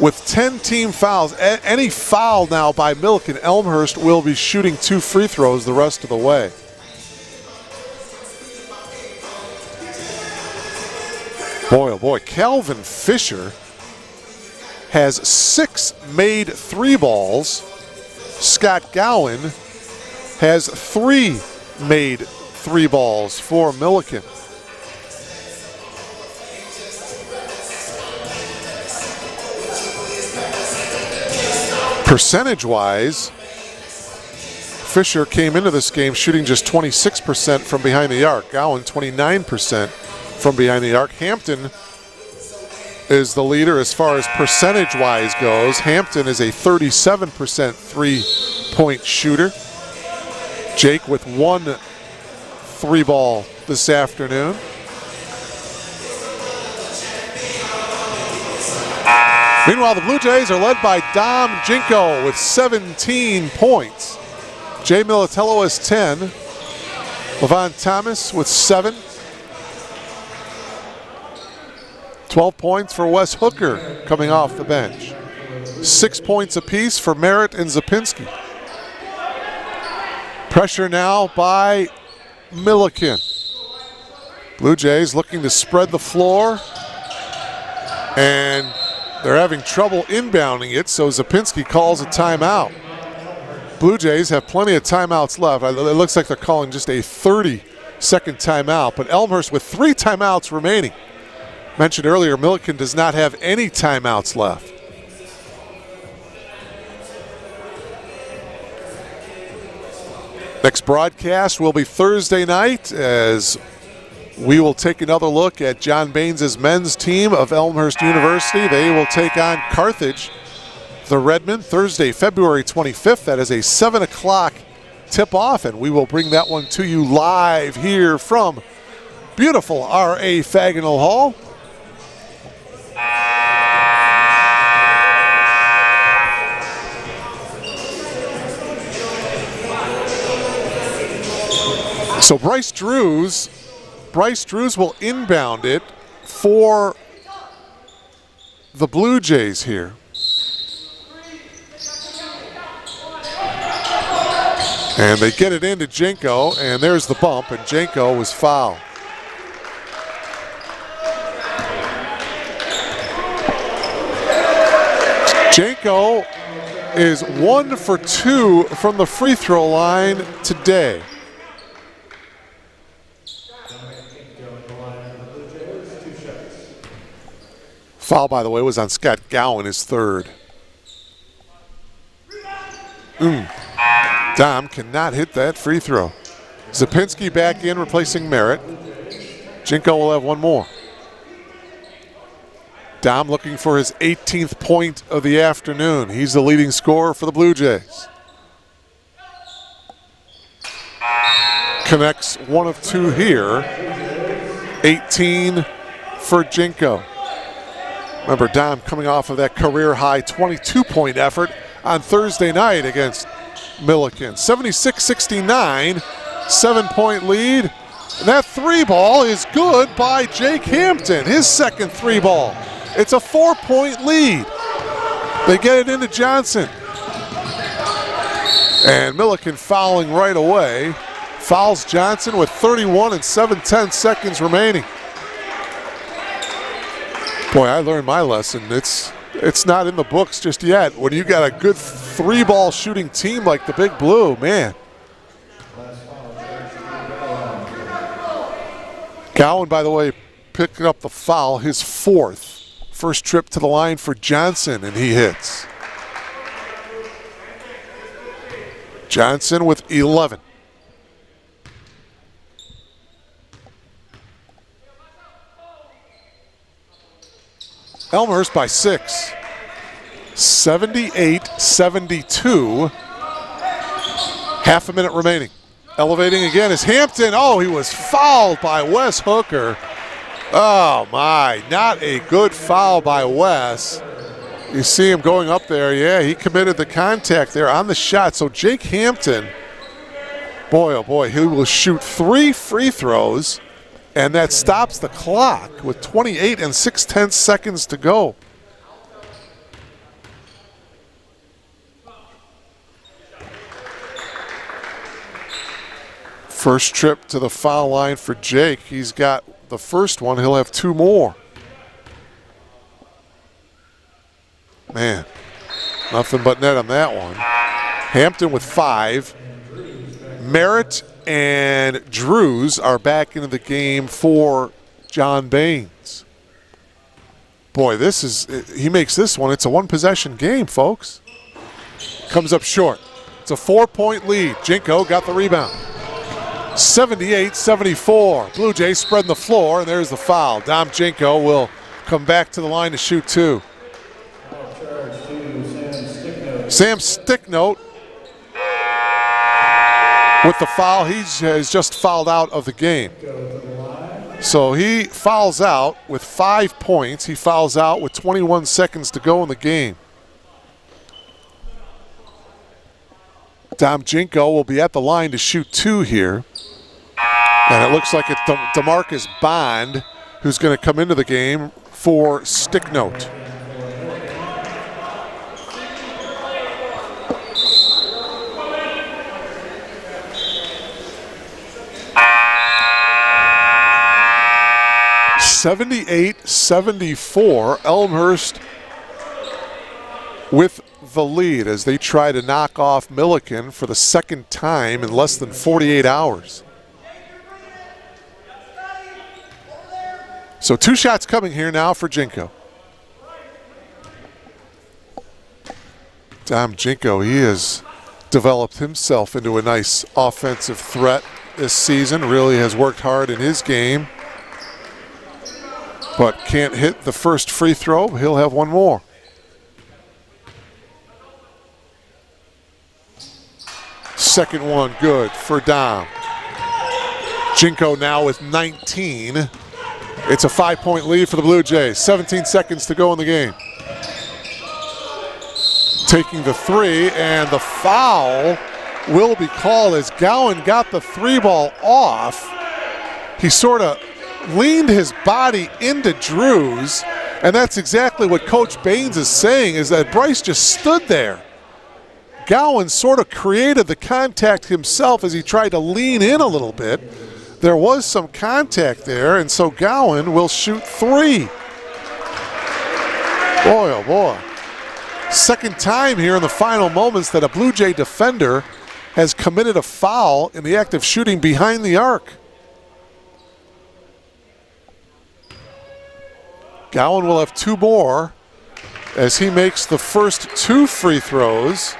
with 10 team fouls. Any foul now by Millikin, Elmhurst will be shooting 2 free throws the rest of the way. Boy, oh boy, Calvin Fisher has 6 made 3 balls. Scott Gowan has 3 made 3 balls for Millikin. Percentage-wise, Fisher came into this game shooting just 26% from behind the arc. Gowan, 29% from behind the arc. Hampton is the leader as far as percentage-wise goes. Hampton is a 37% three-point shooter. Jake with 1 3-ball this afternoon. Meanwhile, the Blue Jays are led by Dom Jinko with 17 points. Jay Militello has 10. Levon Thomas with 7. 12 points for Wes Hooker coming off the bench. 6 points apiece for Merritt and Zapinski. Pressure now by Millikin. Blue Jays looking to spread the floor, and they're having trouble inbounding it, so Zapinski calls a timeout. Blue Jays have plenty of timeouts left. It looks like they're calling just a 30-second timeout, but Elmhurst with 3 timeouts remaining. Mentioned earlier, Millikin does not have any timeouts left. Next broadcast will be Thursday night as we will take another look at John Baines' men's team of Elmhurst University. They will take on Carthage, the Redmen, Thursday, February 25th. That is a 7 o'clock tip-off, and we will bring that one to you live here from beautiful R.A. Faginal Hall. So Bryce Drews will inbound it for the Blue Jays here. And they get it into Jenko, and there's the bump, and Jenko was fouled. Jenko is 1 for 2 from the free throw line today. Foul, by the way, was on Scott Gowan, his 3rd. Dom cannot hit that free throw. Zapinski back in, replacing Merritt. Jinko will have 1 more. Dom looking for his 18th point of the afternoon. He's the leading scorer for the Blue Jays. Connects 1 of 2 here. 18 for Jinko. Remember, Dom coming off of that career-high 22-point effort on Thursday night against Millikin. 76-69, 7-point lead. And that 3-ball is good by Jake Hampton, his 2nd 3-ball. It's a 4-point lead. They get it into Johnson. And Millikin fouling right away. Fouls Johnson with 31 and 7/10 seconds remaining. Boy, I learned my lesson. It's not in the books just yet. When you got a good 3-ball shooting team like the Big Blue, man. Gowan, by the way, picking up the foul, his 4th. First trip to the line for Johnson, and he hits. Johnson with 11. Elmhurst by 6. 78-72. Half a minute remaining. Elevating again is Hampton. Oh, he was fouled by Wes Hooker. Oh my, not a good foul by Wes. You see him going up there. Yeah, he committed the contact there on the shot. So Jake Hampton, boy, oh boy, he will shoot 3 free throws. And that stops the clock with 28 and 6/10 seconds to go. First trip to the foul line for Jake. He's got the first one. He'll have 2 more. Man, nothing but net on that one. Hampton with 5. Merritt and Drews are back into the game for John Baines. Boy, he makes this one. It's a 1-possession game, folks. Comes up short. It's a 4-point lead. Jinko got the rebound. 78-74. Blue Jays spreading the floor, and there's the foul. Dom Jinko will come back to the line to shoot 2. Sam Sticknote with the foul. He has just fouled out of the game. So he fouls out with 5 points. He fouls out with 21 seconds to go in the game. Dom Jinko will be at the line to shoot 2 here. And it looks like it's DeMarcus Bond who's going to come into the game for Sticknote. (78-74), Elmhurst with the lead as they try to knock off Millikin for the second time in less than 48 hours. So 2 shots coming here now for Jinko. Dom Jinko, he has developed himself into a nice offensive threat this season. Really has worked hard in his game, but can't hit the first free throw. He'll have one more. Second one good for Dom. Jinko now with 19. It's a 5-point lead for the Blue Jays. 17 seconds to go in the game. Taking the 3, and the foul will be called as Gowan got the 3 ball off. He sort of leaned his body into Drews, and that's exactly what Coach Baines is saying, is that Bryce just stood there. Gowan sort of created the contact himself as he tried to lean in a little bit. There was some contact there, and so Gowan will shoot 3. Boy, oh boy. Second time here in the final moments that a Blue Jay defender has committed a foul in the act of shooting behind the arc. Gowan will have 2 more as he makes the first 2 free throws.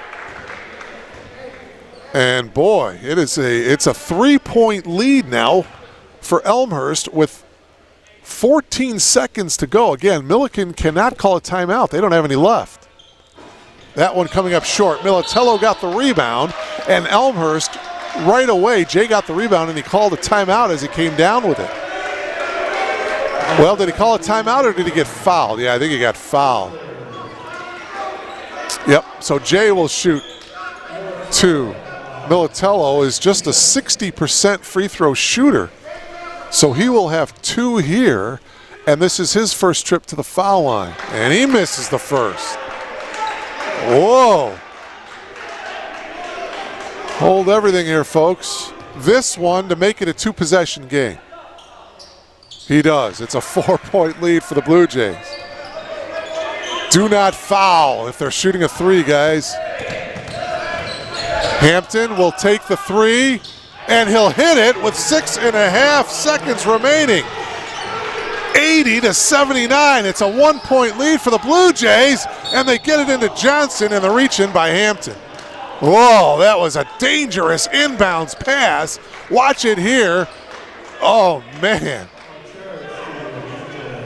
And boy, it's a 3-point lead now for Elmhurst with 14 seconds to go. Again, Millikin cannot call a timeout. They don't have any left. That one coming up short. Militello got the rebound, and Elmhurst right away, Jay got the rebound, and he called a timeout as he came down with it. Well, did he call a timeout or did he get fouled? Yeah, I think he got fouled. Yep, so Jay will shoot 2. Militello is just a 60% free throw shooter. So he will have 2 here, and this is his first trip to the foul line. And he misses the first. Whoa. Hold everything here, folks. This one to make it a 2-possession game. He does. It's a 4-point lead for the Blue Jays. Do not foul if they're shooting a 3, guys. Hampton will take the 3, and he'll hit it with 6.5 seconds remaining. 80-79. It's a 1-point lead for the Blue Jays, and they get it into Johnson, and the reach-in by Hampton. Whoa, that was a dangerous inbounds pass. Watch it here. Oh, man.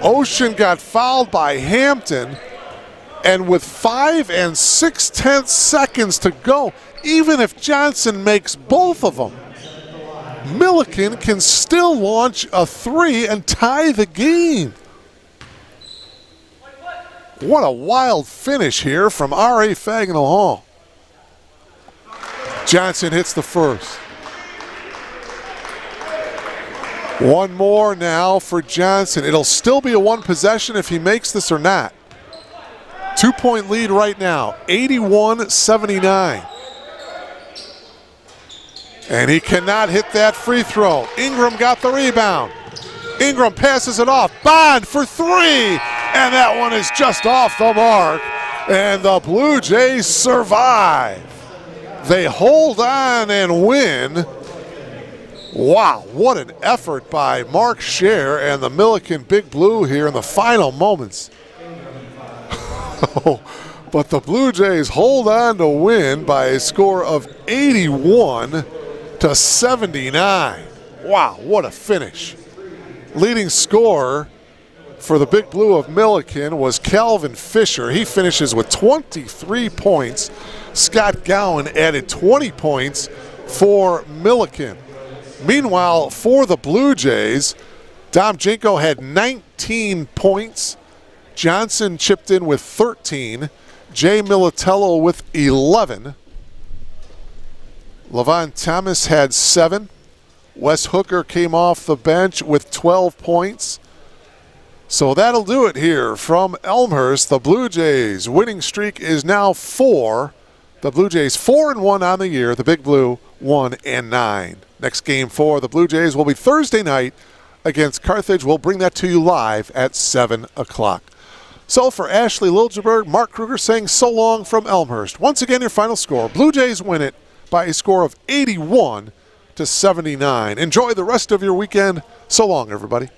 Ocean got fouled by Hampton, and with 5 6/10 seconds to go, even if Johnson makes both of them, Millikin can still launch a 3 and tie the game. What a wild finish here from R.A. Fagnall Hall. Johnson hits the first. One more now for Johnson. It'll still be a 1 possession if he makes this or not. 2-point lead right now, 81-79. And he cannot hit that free throw. Ingram got the rebound. Ingram passes it off. Bond for 3. And that one is just off the mark. And the Blue Jays survive. They hold on and win. Wow, what an effort by Mark Scher and the Millikin Big Blue here in the final moments. But the Blue Jays hold on to win by a score of 81-79. Wow, what a finish. Leading scorer for the Big Blue of Millikin was Calvin Fisher. He finishes with 23 points. Scott Gowan added 20 points for Millikin. Meanwhile, for the Blue Jays, Dom Jinko had 19 points. Johnson chipped in with 13. Jay Militello with 11. Levon Thomas had 7. Wes Hooker came off the bench with 12 points. So that'll do it here from Elmhurst. The Blue Jays winning streak is now 4. The Blue Jays 4-1 on the year. The Big Blue 1-9. Next game for the Blue Jays will be Thursday night against Carthage. We'll bring that to you live at 7 o'clock. So for Ashley Liljeberg, Mark Kruger saying so long from Elmhurst. Once again, your final score. Blue Jays win it by a score of 81-79. Enjoy the rest of your weekend. So long, everybody.